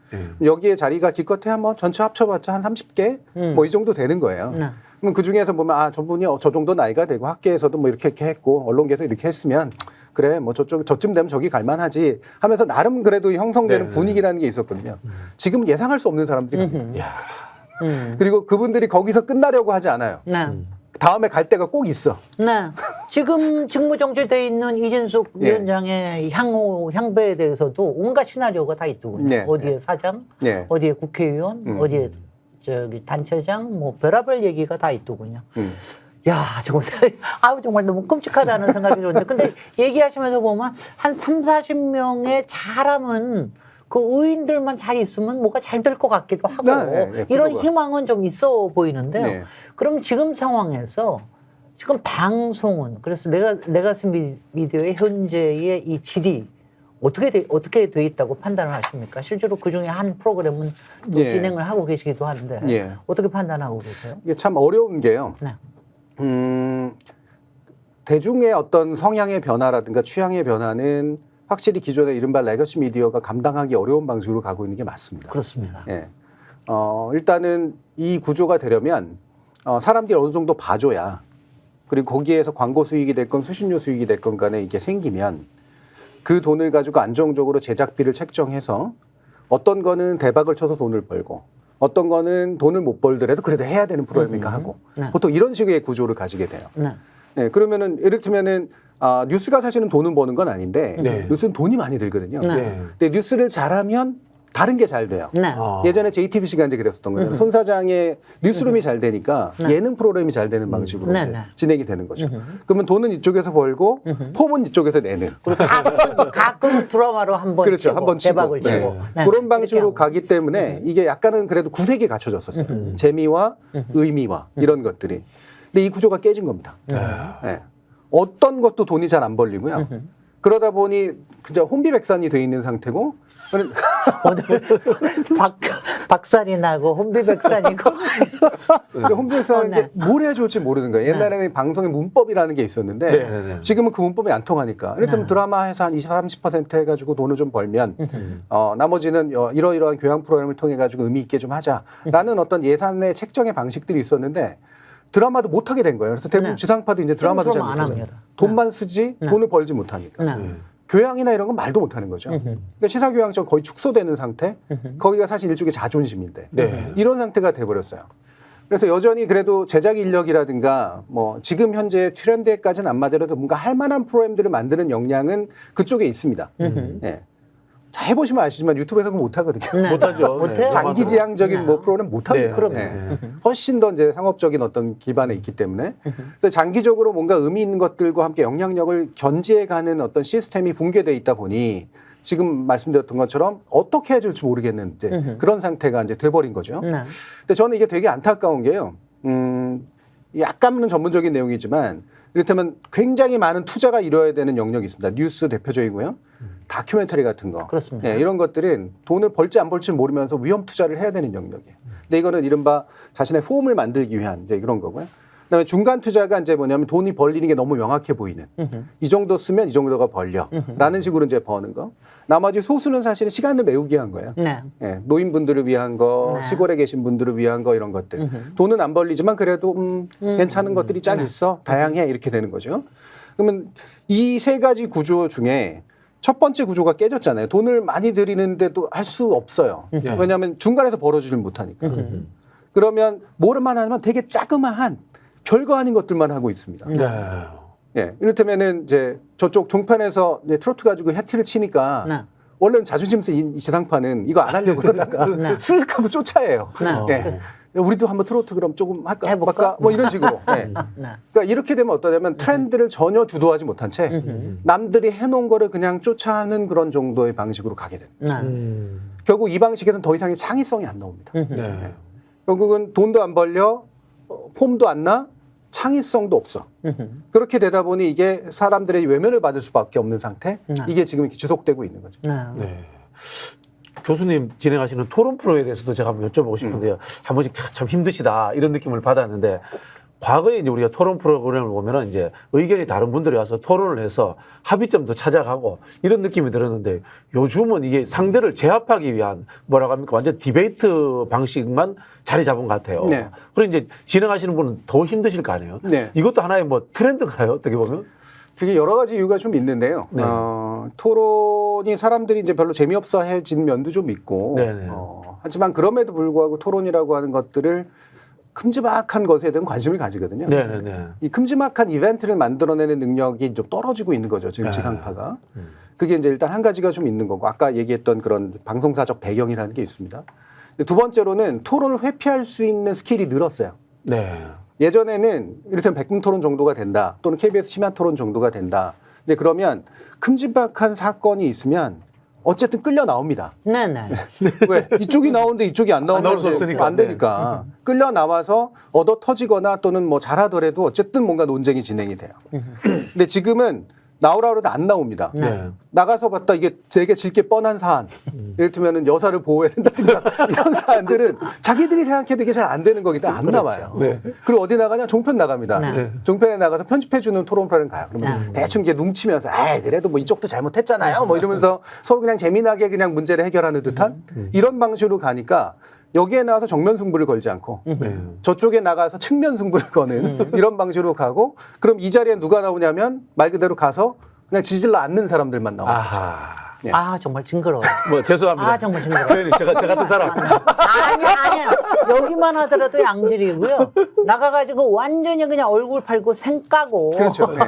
여기에 자리가 기껏해야 뭐 전체 합쳐봤자 한 30개 뭐 이 정도 되는 거예요. 네. 그럼 그 중에서 보면 아 저분이 저 정도 나이가 되고 학계에서도 뭐 이렇게 했고 언론계에서 이렇게 했으면 그래 뭐 저쯤 되면 저기 갈만하지 하면서 나름 그래도 형성되는 네. 분위기라는 게 있었거든요. 지금 예상할 수 없는 사람들이 많아요. 야, 그리고 그분들이 거기서 끝나려고 하지 않아요. 네. 다음에 갈 데가 꼭 있어. 네. 지금 직무정지돼 있는 이준석 예. 위원장의 향배에 대해서도 온갖 시나리오가 다 있더군요. 네. 어디에 사장, 네. 어디에 국회의원, 어디에 저기 단체장, 뭐 별의별 얘기가 다 있더군요. 야, 정말, 아우, 정말 너무 끔찍하다는 생각이 드는데, 근데 얘기하시면서 보면 한 3, 40명의 잘하면 그 의인들만 잘 있으면 뭐가 잘 될 것 같기도 하고, 이런 구조가. 희망은 좀 있어 보이는데요. 네. 그럼 지금 상황에서 지금 방송은, 그래서 레가시 미디어의 현재의 이 질이 어떻게 돼 있다고 판단을 하십니까? 실제로 그 중에 한 프로그램은 또 예. 진행을 하고 계시기도 한데, 예. 어떻게 판단하고 계세요? 이게 참 어려운 게요. 네. 대중의 어떤 성향의 변화라든가 취향의 변화는 확실히 기존의 이른바 레거시 미디어가 감당하기 어려운 방식으로 가고 있는 게 맞습니다. 그렇습니다. 예. 일단은 이 구조가 되려면 사람들이 어느 정도 봐줘야, 그리고 거기에서 광고 수익이 됐건 수신료 수익이 됐건 간에 이게 생기면 그 돈을 가지고 안정적으로 제작비를 책정해서 어떤 거는 대박을 쳐서 돈을 벌고 어떤 거는 돈을 못 벌더라도 그래도 해야 되는 프로그램이니까 하고 네. 보통 이런 식의 구조를 가지게 돼요. 네. 네, 그러면은 이를테면은 뉴스가 사실은 돈은 버는 건 아닌데 네. 뉴스는 돈이 많이 들거든요. 네. 근데 뉴스를 잘하면 다른 게 잘 돼요. 네. 예전에 JTBC가 이제 그랬었던 거예요. 손 사장의 뉴스룸이 잘 되니까 예능 프로그램이 잘 되는 방식으로 네, 이제 네. 진행이 되는 거죠. 그러면 돈은 이쪽에서 벌고 폼은 이쪽에서 내는. 그리고 가끔은 드라마로 한번 그렇죠. 치고, 한번 치고. 대박을 치고. 네. 네. 그런 방식으로 그렇게 하고. 가기 때문에 이게 약간은 그래도 구색이 갖춰졌었어요. 재미와 의미와 이런 것들이. 근데 이 구조가 깨진 겁니다. 네. 어떤 것도 돈이 잘 안 벌리고요. 그러다 보니 그냥 혼비백산이 돼 있는 상태고 오늘 박살이 나고 혼비백산이고. 혼비백산인 네. 게 뭘 해야 좋을지 모르는 거예요. 옛날에는 방송의 문법이라는 게 있었는데 네, 네, 네. 지금은 그 문법이 안 통하니까. 이를테면 드라마에서 한 20, 30% 해가지고 돈을 좀 벌면 나머지는 이러이러한 교양 프로그램을 통해 가지고 의미 있게 좀 하자라는 어떤 예산의 책정의 방식들이 있었는데 드라마도 못 하게 된 거예요. 그래서 대부분 네. 지상파도 이제 드라마도 잘 드라마 안 못하잖아요. 합니다. 돈만 쓰지 돈을 벌지 못하니까. 네. 교양이나 이런 건 말도 못하는 거죠. 그러니까 시사교양청 거의 축소되는 상태. 거기가 사실 일종의 자존심인데 네. 이런 상태가 돼버렸어요. 그래서 여전히 그래도 제작 인력이라든가 뭐 지금 현재 트렌드에까지는 안 맞더라도 뭔가 할 만한 프로그램들을 만드는 역량은 그쪽에 있습니다. 예. 자, 해보시면 아시지만 유튜브에서 그거 못하거든요. 네. 못하죠. 못해요. 네. 장기지향적인 네. 뭐 프로그램 못합니다. 네, 그럼요. 예. 훨씬 더 이제 상업적인 어떤 기반에 있기 때문에 그래서 장기적으로 뭔가 의미 있는 것들과 함께 영향력을 견지해가는 어떤 시스템이 붕괴돼 있다 보니 지금 말씀드렸던 것처럼 어떻게 해야 될지 모르겠는 이제 그런 상태가 이제 돼버린 거죠. 네. 근데 저는 이게 되게 안타까운 게요. 약간은 전문적인 내용이지만 이를테면 굉장히 많은 투자가 이루어야 되는 영역이 있습니다. 뉴스 대표적이고요. 다큐멘터리 같은 거. 그렇습니다. 예, 이런 것들은 돈을 벌지 안 벌지 모르면서 위험 투자를 해야 되는 영역이에요. 근데 이거는 이른바 자신의 폼을 만들기 위한 이제 이런 거고요. 그다음에 중간 투자가 이제 뭐냐면 돈이 벌리는 게 너무 명확해 보이는. 이 정도 쓰면 이 정도가 벌려라는 식으로 이제 버는 거. 나머지 소수는 사실은 시간을 메우기 위한 거예요. 네. 예, 노인분들을 위한 거, 네. 시골에 계신 분들을 위한 거 이런 것들. 돈은 안 벌리지만 그래도 괜찮은 것들이 쫙 있어. 다양해 이렇게 되는 거죠. 그러면 이 세 가지 구조 중에 첫 번째 구조가 깨졌잖아요. 돈을 많이 들이는데도 할 수 없어요. 네. 왜냐하면 중간에서 벌어주질 못하니까. 그러면 뭐를만 하면 되게 자그마한 별거 아닌 것들만 하고 있습니다. 네. 예, 이를테면은 이제 저쪽 종편에서 이제 트로트 가지고 해티를 치니까 네. 원래는 자존심 쓴 이 지상파는 이거 안 하려고 그러다가 네. 쓱 하고 쫓아해요. 네. 예. 우리도 한번 트로트 그럼 조금 할까? 해볼까? 할까? 뭐 이런 식으로. 예. 네. 그러니까 이렇게 되면 어떠냐면 트렌드를 전혀 주도하지 못한 채 남들이 해놓은 거를 그냥 쫓아하는 그런 정도의 방식으로 가게 됩니다. 네. 결국 이 방식에서는 더 이상의 창의성이 안 나옵니다. 네. 결국은 돈도 안 벌려, 폼도 안 나, 창의성도 없어. 그렇게 되다 보니 이게 사람들의 외면을 받을 수밖에 없는 상태. 이게 지금 이렇게 지속되고 있는 거죠. 네. 교수님 진행하시는 토론 프로에 대해서도 제가 한번 여쭤보고 싶은데요. 한 번씩 참 힘드시다 이런 느낌을 받았는데 과거에 이제 우리가 토론 프로그램을 보면은 이제 의견이 다른 분들이 와서 토론을 해서 합의점도 찾아가고 이런 느낌이 들었는데 요즘은 이게 상대를 제압하기 위한 뭐라고 합니까? 완전 디베이트 방식만 자리 잡은 것 같아요. 네. 그리고 이제 진행하시는 분은 더 힘드실 거 아니에요? 네. 이것도 하나의 뭐 트렌드가요? 어떻게 보면? 그게 여러 가지 이유가 좀 있는데요. 네. 토론이 사람들이 이제 별로 재미없어 해진 면도 좀 있고, 네네. 하지만 그럼에도 불구하고 토론이라고 하는 것들을 큼지막한 것에 대한 관심을 가지거든요. 네네네. 이 큼지막한 이벤트를 만들어내는 능력이 좀 떨어지고 있는 거죠. 지금 네. 지상파가. 그게 이제 일단 한 가지가 좀 있는 거고, 아까 얘기했던 그런 방송사적 배경이라는 게 있습니다. 두 번째로는 토론을 회피할 수 있는 스킬이 늘었어요. 네. 예전에는 이를테면 백분 토론 정도가 된다, 또는 KBS 심야 토론 정도가 된다. 근데 그러면 큼지막한 사건이 있으면 어쨌든 끌려 나옵니다. 네네. 왜? 이쪽이 나오는데 이쪽이 안 나오면 나올 수 이제 없으니까. 안 되니까. 끌려 나와서 얻어 터지거나 또는 뭐 잘하더라도 어쨌든 뭔가 논쟁이 진행이 돼요. 근데 지금은 나오라 그러도 안 나옵니다. 네. 나가서 봤다 이게 되게 질게 뻔한 사안. 이를테면은 여사를 보호해야 된다든가 이런 사안들은 자기들이 생각해도 이게 잘 안 되는 거기 때문에 안 나와요. 네. 그리고 어디 나가냐? 종편 나갑니다. 네. 종편에 나가서 편집해주는 토론 프로그램 가요. 그러면 대충 이게 뭉치면서 그래도 뭐 이쪽도 잘못했잖아요. 뭐 이러면서 서로 그냥 재미나게 그냥 문제를 해결하는 듯한 이런 방식으로 가니까 여기에 나와서 정면 승부를 걸지 않고 네. 저쪽에 나가서 측면 승부를 거는 이런 방식으로 가고 그럼 이 자리에 누가 나오냐면 말 그대로 가서 그냥 지질러 앉는 사람들만 나옵니다. 아하. 예. 아 정말 징그러워. 뭐 죄송합니다. 아 정말 징그러워. 표현이 제가 같은 사람. 아니야. 여기만 하더라도 양질이고요. 나가가지고 완전히 그냥 얼굴 팔고 생 까고. 그렇죠. 네.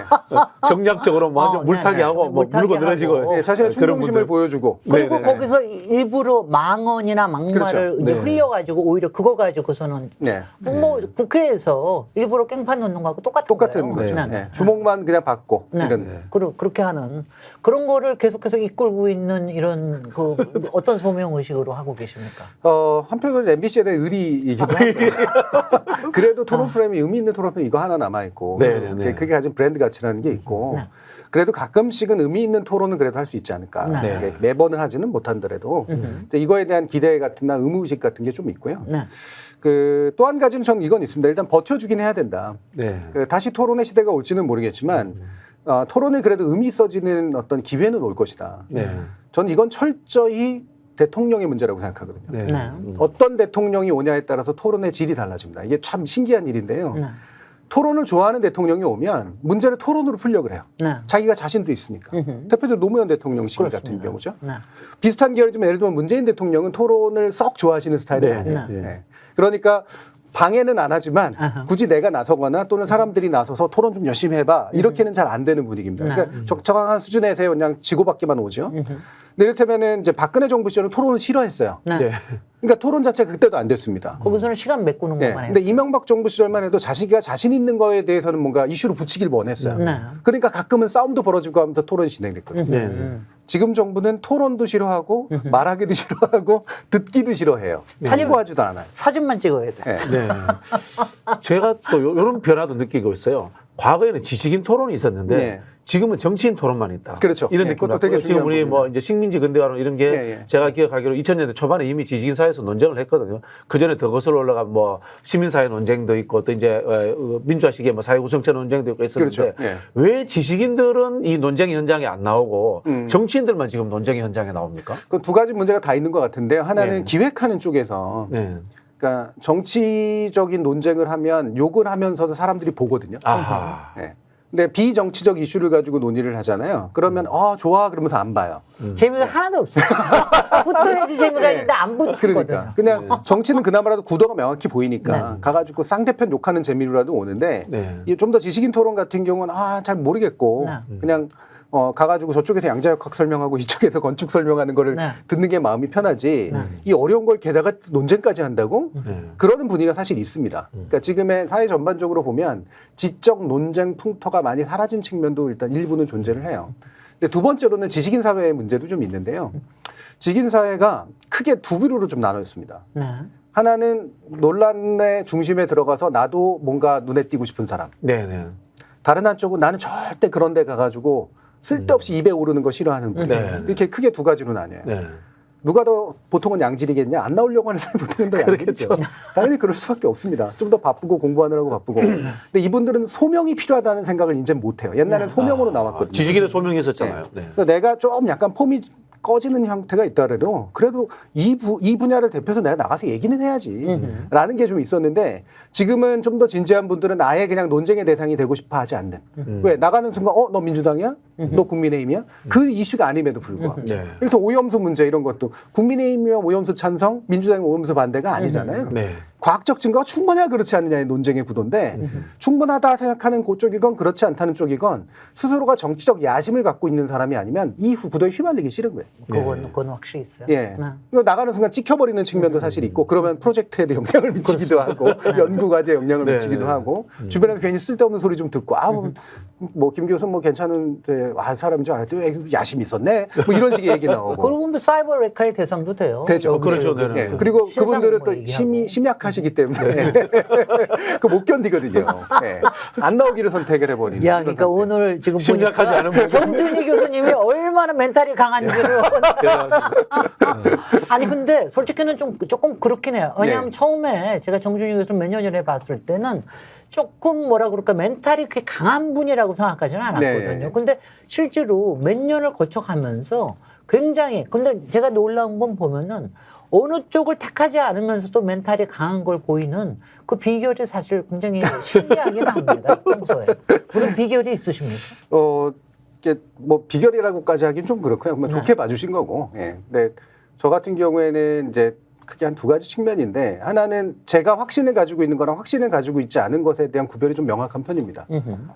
정략적으로 뭐 완전 물타기 네네. 하고 뭐 물타기 물고 늘어지고 하고. 네, 자신의 그런 충성심을 분들. 보여주고 그리고 네네. 거기서 일부러 망언이나 막말을 그렇죠. 이제 네. 흘려가지고 오히려 그거 가지고서는 네. 뭐 국회에서 일부러 깽판 넣는 거하고 똑같은 거예요. 거죠. 네. 네. 주목만 그냥 받고 네. 이런. 그렇게 하는 그런 거를 계속해서 이끌고 있는 이런 그 어떤 소명 의식으로 하고 계십니까? 한편으로는 MBC에 대한 의리이기도 하고 그래도 토론 프로그램이 의미 있는 토론 프로그램 이거 하나 남아있고 네네네. 그게 가진 브랜드 가치라는 게 있고 네. 그래도 가끔씩은 의미 있는 토론은 그래도 할 수 있지 않을까. 네. 이게 매번은 하지는 못한더라도 근데 이거에 대한 기대 같은나 의무의식 같은 게 좀 있고요. 네. 그 또 한 가지는 저는 이건 있습니다. 일단 버텨주긴 해야 된다. 네. 그 다시 토론의 시대가 올지는 모르겠지만 토론을 그래도 의미 있어지는 어떤 기회는 올 것이다. 네. 저는 이건 철저히 대통령의 문제라고 생각하거든요. 네. 네. 어떤 대통령이 오냐에 따라서 토론의 질이 달라집니다. 이게 참 신기한 일인데요. 네. 토론을 좋아하는 대통령이 오면 문제를 토론으로 풀려고 해요. 네. 자기가 자신도 있으니까. 대표적으로 노무현 대통령 시기 같은 그렇습니다. 경우죠. 네. 비슷한 계열이지만 예를 들면 문재인 대통령은 토론을 썩 좋아하시는 스타일이 네. 아니에요. 네. 네. 그러니까 방해는 안 하지만 아하. 굳이 내가 나서거나 또는 사람들이 나서서 토론 좀 열심히 해봐 이렇게는 잘 안 되는 분위기입니다. 그러니까 적정한 수준에서 그냥 지고받기만 오죠. 근데 이를테면은 이제 박근혜 정부 시절은 토론을 싫어했어요. 네. 네. 그러니까 토론 자체가 그때도 안 됐습니다. 거기서는 시간 메꾸는 네. 것만 해요. 근데 이명박 정부 시절만 해도 자기가 자신 있는 거에 대해서는 뭔가 이슈로 붙이길 원했어요. 네. 그러니까 가끔은 싸움도 벌어지고 하면서 토론이 진행됐거든요. 네. 지금 정부는 토론도 싫어하고 말하기도 싫어하고 듣기도 싫어해요. 참고하지도 않아요. 사진만 찍어야 돼. 네. 네. 제가 또 이런 변화도 느끼고 있어요. 과거에는 지식인 토론이 있었는데 네. 지금은 정치인 토론만 있다. 그렇죠. 이런 네, 느낌. 그것도 되게 지금 중요한 우리 부분이에요. 뭐 이제 식민지 근대화론 이런 게 예. 제가 기억하기로 2000년대 초반에 이미 지식인 사회에서 논쟁을 했거든요. 그 전에 더 거슬러 올라간 뭐 시민사회 논쟁도 있고 또 이제 민주화 시기에 뭐 사회 구성체 논쟁도 있고 있었는데 그렇죠. 예. 왜 지식인들은 이 논쟁 현장에 안 나오고 정치인들만 지금 논쟁 현장에 나옵니까? 그 두 가지 문제가 다 있는 것 같은데요. 하나는 네. 기획하는 쪽에서 네. 그러니까 정치적인 논쟁을 하면 욕을 하면서도 사람들이 보거든요. 아하. 네. 근데 비정치적 이슈를 가지고 논의를 하잖아요. 그러면 좋아 그러면서 안 봐요. 재미가 하나도 없어요. 붙어야지 재미가 있는데 안 붙거든요. 그러니까 그냥 정치는 그나마라도 구도가 명확히 보이니까 가가지고 쌍대편 욕하는 재미로라도 오는데 네. 좀 더 지식인 토론 같은 경우는 잘 모르겠고 그냥 가가지고 저쪽에서 양자역학 설명하고 이쪽에서 건축 설명하는 거를 듣는 게 마음이 편하지 이 어려운 걸 게다가 논쟁까지 한다고? 그러는 분위기가 사실 있습니다. 그러니까 지금의 사회 전반적으로 보면 지적 논쟁 풍토가 많이 사라진 측면도 일단 일부는 존재를 해요. 근데 두 번째로는 지식인 사회의 문제도 좀 있는데요. 지식인 사회가 크게 두 부류로 좀 나눠있습니다. 하나는 논란의 중심에 들어가서 나도 뭔가 눈에 띄고 싶은 사람. 네네. 다른 한쪽은 나는 절대 그런 데 가가지고 쓸데없이 입에 오르는 거 싫어하는 분. 네. 이렇게 크게 두 가지로 나뉘어요. 네. 누가 누가 더 보통은 양질이겠냐? 안 나오려고 하는 사람보다는 더 양질이죠. 당연히 그럴 수밖에 없습니다. 좀 더 바쁘고 공부하느라고 바쁘고. 근데 이분들은 소명이 필요하다는 생각을 이제 못해요. 옛날엔 소명으로 나왔거든요. 지식인의 소명이 있었잖아요. 네. 그러니까 내가 좀 약간 폼이 꺼지는 형태가 있더라도 그래도 이 분야를 대표해서 내가 나가서 얘기는 해야지 라는 게 좀 있었는데 지금은 좀 더 진지한 분들은 아예 그냥 논쟁의 대상이 되고 싶어 하지 않는. 왜? 나가는 순간 너 민주당이야? 너 국민의힘이야? 그 이슈가 아님에도 불구하고. 네. 이렇게 오염수 문제 이런 것도 국민의힘이면 오염수 찬성, 민주당이면 오염수 반대가 아니잖아요. 네. 과학적 증거가 충분하냐 그렇지 않느냐의 논쟁의 구도인데 충분하다 생각하는 그쪽이건 그렇지 않다는 쪽이건 스스로가 정치적 야심을 갖고 있는 사람이 아니면 이 구도에 휘말리기 싫은 거예요. 그건 확실히 있어요. 예. 이거 나가는 순간 찍혀버리는 측면도 사실 있고 그러면 프로젝트에 대해 영향을 미치기도 하고 연구과제에 영향을 네, 미치기도 네. 하고 주변에서 괜히 쓸데없는 소리 좀 듣고 뭐 김 교수 뭐 괜찮은데 사람인 줄 알았더니 왜 야심 있었네 뭐 이런 식의 얘기 나오고 그러고 보면 사이버 레카의 대상도 돼요. 되죠. 여기 그렇죠. 여기 네. 예. 그리고 실상 그분들은 뭐 또 얘기하고. 심약하시기 때문에 그 못 견디거든요. 예. 안 나오기를 선택을 해버리는. 야, 그런 그러니까 상태. 오늘 지금 심리학하지 보니까 않은 부분. 정준희 교수님이 얼마나 멘탈이 강한지를 아니 근데 솔직히는 조금 그렇긴 해요. 왜냐하면 네. 처음에 제가 정준희 교수를 몇 년 전에 봤을 때는 조금 뭐라 그럴까 멘탈이 그렇게 강한 분이라고 생각하지는 않았거든요. 네. 근데 실제로 몇 년을 거쳐가면서 굉장히 근데 제가 놀라운 건 보면은 어느 쪽을 택하지 않으면서도 멘탈이 강한 걸 보이는 그 비결이 사실 굉장히 신기하긴 합니다. 평소에. 무슨 비결이 있으십니까? 이게 뭐 비결이라고까지 하긴 좀 그렇고요. 뭐 좋게 봐주신 거고. 예. 근데 저 같은 경우에는 이제 크게 한 두 가지 측면인데 하나는 제가 확신을 가지고 있는 거랑 확신을 가지고 있지 않은 것에 대한 구별이 좀 명확한 편입니다.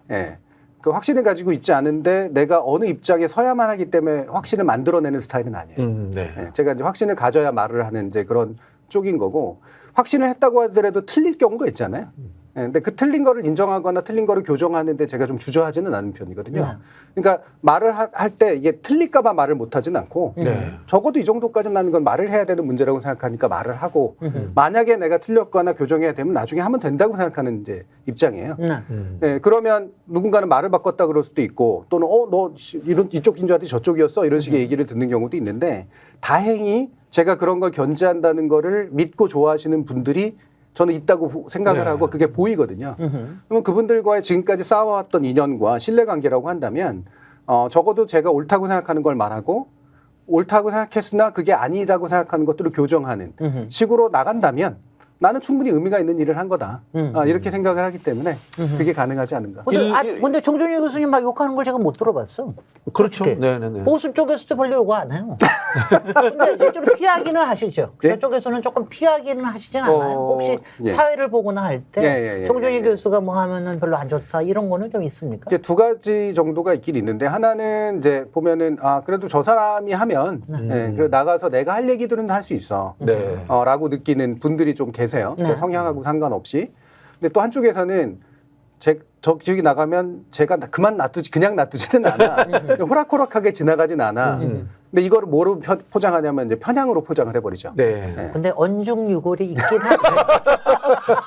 예. 그 확신을 가지고 있지 않은데 내가 어느 입장에 서야만 하기 때문에 확신을 만들어내는 스타일은 아니에요. 네. 예. 제가 이제 확신을 가져야 말을 하는 이제 그런 쪽인 거고 확신을 했다고 하더라도 틀릴 경우가 있잖아요. 예, 근데 그 틀린 거를 인정하거나 틀린 거를 교정하는데 제가 좀 주저하지는 않은 편이거든요. 그러니까 말을 할 때 이게 틀릴까봐 말을 못하지는 않고 네. 적어도 이 정도까지는 나는 건 말을 해야 되는 문제라고 생각하니까 말을 하고 만약에 내가 틀렸거나 교정해야 되면 나중에 하면 된다고 생각하는 이제 입장이에요. 예, 그러면 누군가는 말을 바꿨다 그럴 수도 있고 또는 너 이쪽인 줄 알았더니 저쪽이었어 이런 식의 얘기를 듣는 경우도 있는데 다행히 제가 그런 걸 견제한다는 거를 믿고 좋아하시는 분들이 저는 있다고 생각을 네. 하고 그게 보이거든요. 그러면 그분들과의 지금까지 쌓아왔던 인연과 신뢰관계라고 한다면 적어도 제가 옳다고 생각하는 걸 말하고 옳다고 생각했으나 그게 아니다고 생각하는 것들을 교정하는 식으로 나간다면 나는 충분히 의미가 있는 일을 한 거다. 이렇게 생각을 하기 때문에 그게 가능하지 않은가. 근데 정준희 교수님 막 욕하는 걸 제가 못 들어봤어. 그렇죠. 어떻게? 네네네. 보수 쪽에서도 별로 요구 안 해요. 근데 실제로 피하기는 하시죠. 네? 저쪽에서는 조금 피하기는 하시진 않아요. 혹시 예. 사회를 보거나 할 때 예. 정준희 교수가 뭐 하면은 별로 안 좋다 이런 거는 좀 있습니까? 이게 두 가지 정도가 있긴 있는데 하나는 이제 보면은 그래도 저 사람이 하면 그래 나가서 내가 할 얘기들은 할 수 있어. 네. 라고 느끼는 분들이 좀 계세요. 네. 성향하고 상관없이. 근데 또 한쪽에서는 저기 나가면 제가 그냥 놔두지는 않아. 호락호락하게 지나가진 않아. 근데 이거를 뭐로 포장하냐면 이제 편향으로 포장을 해버리죠. 네. 근데 언중유골이 있긴 하죠.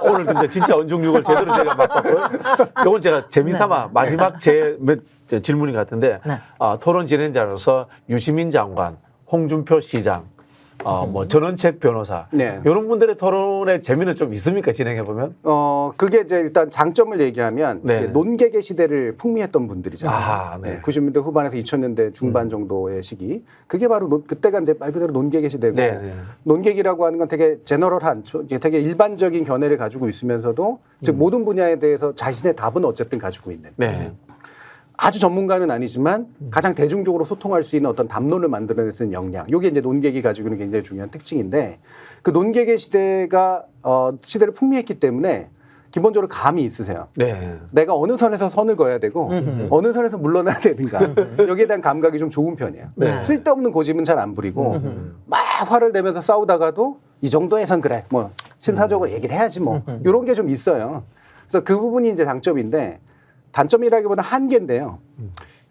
오늘 근데 진짜 언중육을 제대로 제가 맛봤고요. 이건 제가 재미삼아 마지막 제 질문인 것 같은데 네. 토론 진행자로서 유시민 장관, 홍준표 시장, 뭐 전원책 변호사 네. 이런 분들의 토론의 재미는 좀 있습니까? 진행해 보면? 그게 이제 일단 장점을 얘기하면 네. 이게 논객의 시대를 풍미했던 분들이잖아요. 네. 90년대 후반에서 2000년대 중반 정도의 시기. 그게 바로 그때가 이제 말 그대로 논객의 시대고 네. 논객이라고 하는 건 되게 제너럴한, 되게 일반적인 견해를 가지고 있으면서도 즉 모든 분야에 대해서 자신의 답은 어쨌든 가지고 있는. 네. 아주 전문가는 아니지만 가장 대중적으로 소통할 수 있는 어떤 담론을 만들어낼 수 있는 역량. 이게 이제 논객이 가지고 있는 굉장히 중요한 특징인데 그 논객의 시대가 시대를 풍미했기 때문에 기본적으로 감이 있으세요. 네. 내가 어느 선에서 선을 그어야 되고 어느 선에서 물러나야 되는가. 여기에 대한 감각이 좀 좋은 편이에요. 네. 쓸데없는 고집은 잘 안 부리고 막 화를 내면서 싸우다가도 이 정도에선 그래. 뭐 신사적으로 얘기를 해야지 뭐. 이런 게 좀 있어요. 그래서 그 부분이 이제 장점인데 단점이라기보다 한계인데요.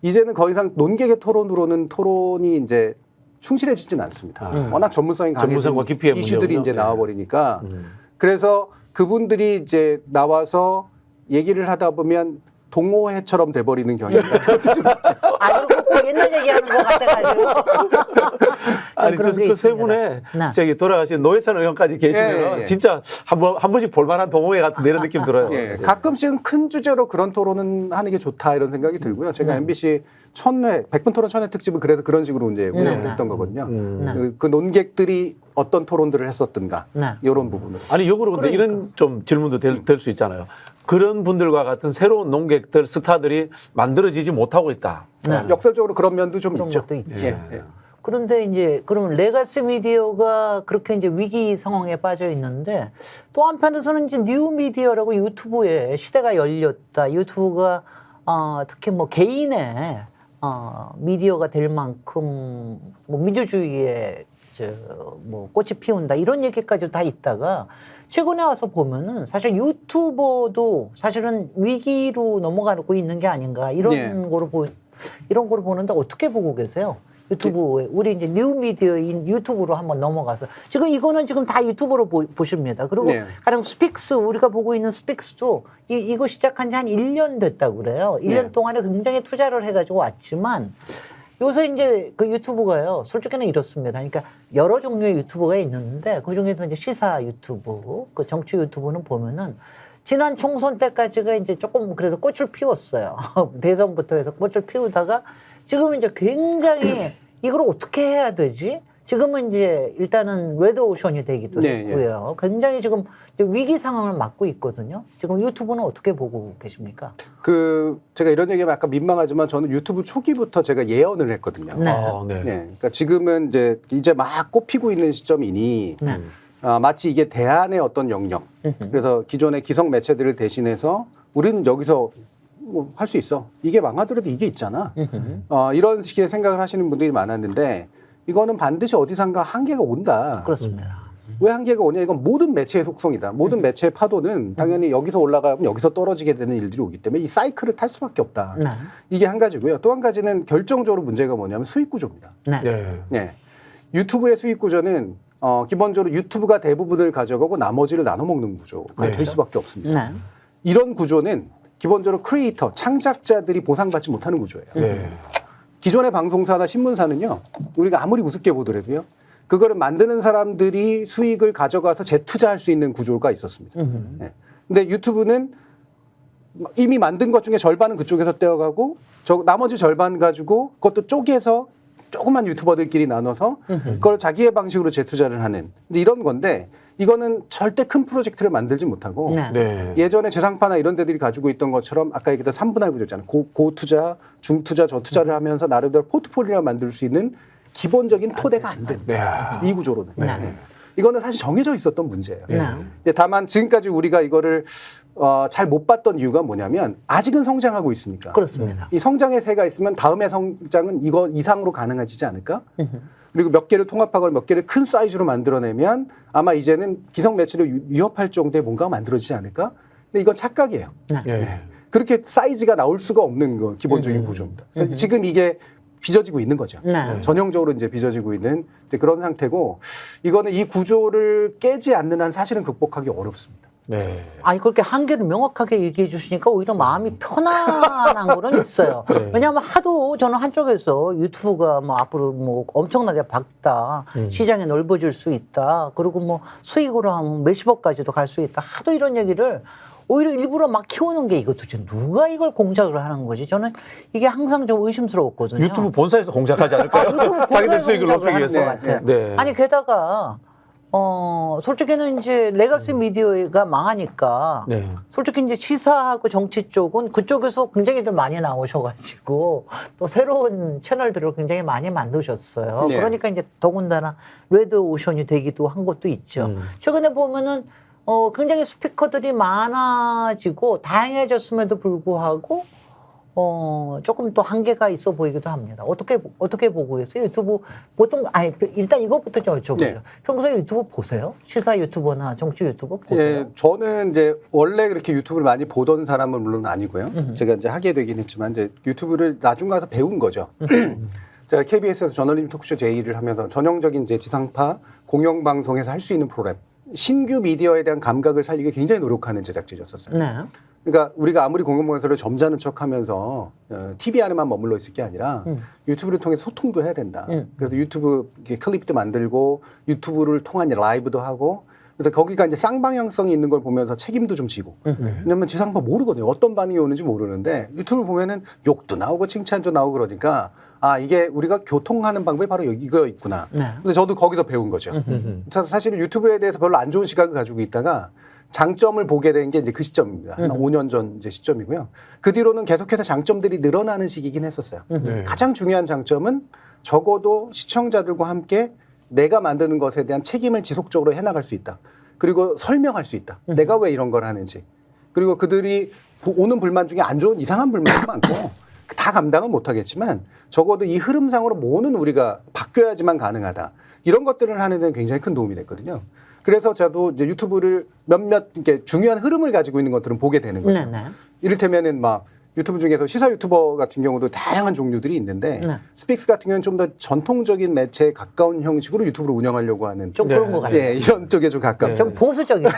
이제는 더 이상 논객의 토론으로는 토론이 이제 충실해지진 않습니다. 워낙 전문성이 전문성과 강해진 깊이의 이슈들이 문제군요. 이제 네. 나와버리니까 그래서 그분들이 이제 나와서 얘기를 하다 보면 동호회처럼 돼버리는 경향 같은 것도 좀 있죠. 아, 그리고 꼭 옛날 얘기하는 것 같아가지고. 아니 그런 게 그 세 있습니다. 분의 네. 저기 돌아가신 노회찬 의원까지 계시면 예, 예. 진짜 한 번씩 볼만한 동호회 같은 이런 느낌 들어요. 예, 가끔씩은 큰 주제로 그런 토론은 하는 게 좋다 이런 생각이 들고요. 제가 MBC 1000회 100분 토론 1000회 특집은 그래서 그런 식으로 이제 운영했던 거거든요. 그 논객들이 어떤 토론들을 했었든가 네. 이런 부분을. 아니 역으로 근데 이런 좀 질문도 될 수 있잖아요. 그런 분들과 같은 새로운 논객들 스타들이 만들어지지 못하고 있다. 네. 역설적으로 그런 면도 좀 그런 있죠. 것도 있죠. 예, 예. 그런데 이제 그러면 레가시 미디어가 그렇게 이제 위기 상황에 빠져 있는데 또 한편에서는 이제 뉴 미디어라고 유튜브에 시대가 열렸다. 유튜브가 특히 뭐 개인의 미디어가 될 만큼 뭐 민주주의의 뭐 꽃이 피운다 이런 얘기까지 다 있다가 최근에 와서 보면은 사실 유튜버도 사실은 위기로 넘어가고 있는 게 아닌가 이런 예. 이런 거를 보는데 어떻게 보고 계세요? 유튜브에 우리 이제 뉴 미디어인 유튜브로 한번 넘어가서 지금 이거는 지금 다 유튜브로 보십니다. 그리고 네. 가령 스픽스 우리가 보고 있는 스픽스도 이거 시작한 지 한 1년 됐다고 그래요. 1년 네. 동안에 굉장히 투자를 해가지고 왔지만 요새 이제 그 유튜브가요, 솔직히는 이렇습니다. 그러니까 여러 종류의 유튜브가 있는데 그 중에서 이제 시사 유튜브, 그 정치 유튜브는 보면은 지난 총선 때까지가 이제 조금 그래서 꽃을 피웠어요. 대선부터 해서 꽃을 피우다가 지금은 이제 굉장히 이걸 어떻게 해야 되지? 지금은 이제 일단은 레드오션이 되기도 네, 했고요. 굉장히 지금 위기 상황을 맞고 있거든요. 지금 유튜브는 어떻게 보고 계십니까? 제가 이런 얘기하면 약간 민망하지만 저는 유튜브 초기부터 제가 예언을 했거든요. 네. 네. 네. 그러니까 지금은 이제 막 꽃피고 있는 시점이니 네. 마치 이게 대안의 어떤 영역. 그래서 기존의 기성 매체들을 대신해서 우리는 여기서 뭐 할 수 있어. 이게 망하더라도 이게 있잖아. 이런 식의 생각을 하시는 분들이 많았는데 이거는 반드시 어디선가 한계가 온다. 그렇습니다. 왜 한계가 오냐? 이건 모든 매체의 속성이다. 모든 매체의 파도는 당연히 여기서 올라가면 여기서 떨어지게 되는 일들이 오기 때문에 이 사이클을 탈 수밖에 없다. 네. 이게 한 가지고요. 또 한 가지는 결정적으로 문제가 뭐냐면 수익 구조입니다. 네. 네. 네. 유튜브의 수익 구조는 기본적으로 유튜브가 대부분을 가져가고 나머지를 나눠 먹는 구조가 네. 될 수밖에 없습니다. 네. 이런 구조는 기본적으로 크리에이터, 창작자들이 보상받지 못하는 구조예요. 네. 기존의 방송사나 신문사는요, 우리가 아무리 우습게 보더라도요, 그거를 만드는 사람들이 수익을 가져가서 재투자할 수 있는 구조가 있었습니다. 네. 근데 유튜브는 이미 만든 것 중에 절반은 그쪽에서 떼어가고, 나머지 절반 가지고 그것도 쪼개서 조그만 유튜버들끼리 나눠서 그걸 자기의 방식으로 재투자를 하는 이런 건데, 이거는 절대 큰 프로젝트를 만들지 못하고 네. 네. 예전에 지상파나 이런 데들이 가지고 있던 것처럼 아까 얘기했던 3분할 구조잖아요. 고투자, 중투자, 저투자를 하면서 나름대로 포트폴리오를 만들 수 있는 기본적인 토대가 안 된. 네. 이 구조로는. 네. 이거는 사실 정해져 있었던 문제예요. 네. 근데 다만 지금까지 우리가 이거를 잘 못 봤던 이유가 뭐냐면 아직은 성장하고 있으니까. 그렇습니다. 이 성장의 새가 있으면 다음의 성장은 이거 이상으로 가능해지지 않을까? 그리고 몇 개를 통합하거나 몇 개를 큰 사이즈로 만들어내면 아마 이제는 기성 매체를 위협할 정도의 뭔가가 만들어지지 않을까? 근데 이건 착각이에요. 네. 그렇게 사이즈가 나올 수가 없는 거 기본적인 구조입니다. 그래서 지금 이게 빚어지고 있는 거죠. 네. 전형적으로 이제 빚어지고 있는 그런 상태고 이거는 이 구조를 깨지 않는 한 사실은 극복하기 어렵습니다. 네. 아니 그렇게 한계를 명확하게 얘기해 주시니까 오히려 마음이 편안한 거는 있어요. 네. 왜냐하면 하도 저는 한쪽에서 유튜브가 뭐 앞으로 뭐 엄청나게 밝다, 시장이 넓어질 수 있다, 그리고 뭐 수익으로 하면 몇십억까지도 갈 수 있다. 하도 이런 얘기를 오히려 일부러 막 키우는 게 이거 도대체 누가 이걸 공작을 하는 거지? 저는 이게 항상 좀 의심스러웠거든요. 유튜브 본사에서 공작하지 않을까요? 유튜브 자기들 본사에서 수익을 공작을 높이기 하는 위해서. 것 같아요. 네. 아니 게다가 솔직히는 이제 레거시 미디어가 망하니까 네. 솔직히 이제 시사하고 정치 쪽은 그쪽에서 굉장히들 많이 나오셔가지고 또 새로운 채널들을 굉장히 많이 만드셨어요. 네. 그러니까 이제 더군다나 레드 오션이 되기도 한 것도 있죠. 최근에 보면은 굉장히 스피커들이 많아지고 다양해졌음에도 불구하고 조금 또 한계가 있어 보이기도 합니다. 어떻게 보고 계세요? 유튜브 보통 일단 이것부터 좀 여쭤보죠. 네. 평소에 유튜브 보세요? 시사 유튜버나 정치 유튜버 보세요? 예, 저는 이제 원래 그렇게 유튜브를 많이 보던 사람은 물론 아니고요. 제가 이제 하게 되긴 했지만 이제 유튜브를 나중 가서 배운 거죠. 제가 KBS에서 저널리즘 토크쇼 제2를 하면서 전형적인 이제 지상파 공영방송에서 할 수 있는 프로그램, 신규 미디어에 대한 감각을 살리기 굉장히 노력하는 제작진이었었어요. 네. 그러니까 우리가 아무리 공영방송을 점잖은 척하면서 TV 안에만 머물러 있을 게 아니라 유튜브를 통해서 소통도 해야 된다. 그래서 유튜브 클립도 만들고 유튜브를 통한 라이브도 하고 그래서 거기가 이제 쌍방향성이 있는 걸 보면서 책임도 좀 지고. 왜냐면 지상파 모르거든요. 어떤 반응이 오는지 모르는데 유튜브 보면은 욕도 나오고 칭찬도 나오고 그러니까 아 이게 우리가 교통하는 방법이 바로 이거 있구나. 네. 근데 저도 거기서 배운 거죠. 사실은 유튜브에 대해서 별로 안 좋은 시각을 가지고 있다가 장점을 보게 된 게 이제 그 시점입니다. 한 5년 전 이제 시점이고요. 그 뒤로는 계속해서 장점들이 늘어나는 시기긴 했었어요. 네. 가장 중요한 장점은 적어도 시청자들과 함께 내가 만드는 것에 대한 책임을 지속적으로 해나갈 수 있다. 그리고 설명할 수 있다. 내가 왜 이런 걸 하는지. 그리고 그들이 오는 불만 중에 안 좋은 이상한 불만도 많고 다 감당은 못하겠지만 적어도 이 흐름상으로 뭐는 우리가 바뀌어야지만 가능하다. 이런 것들을 하는 데는 굉장히 큰 도움이 됐거든요. 그래서 저도 이제 유튜브를 몇몇 이렇게 중요한 흐름을 가지고 있는 것들은 보게 되는 거죠. 네, 네. 이를테면은 막 유튜브 중에서 시사 유튜버 같은 경우도 다양한 종류들이 있는데 네. 스픽스 같은 경우는 좀 더 전통적인 매체에 가까운 형식으로 유튜브를 운영하려고 하는 좀 그런 것 같아요. 예, 이런 쪽에 좀 가깝죠. 좀 보수적이에요.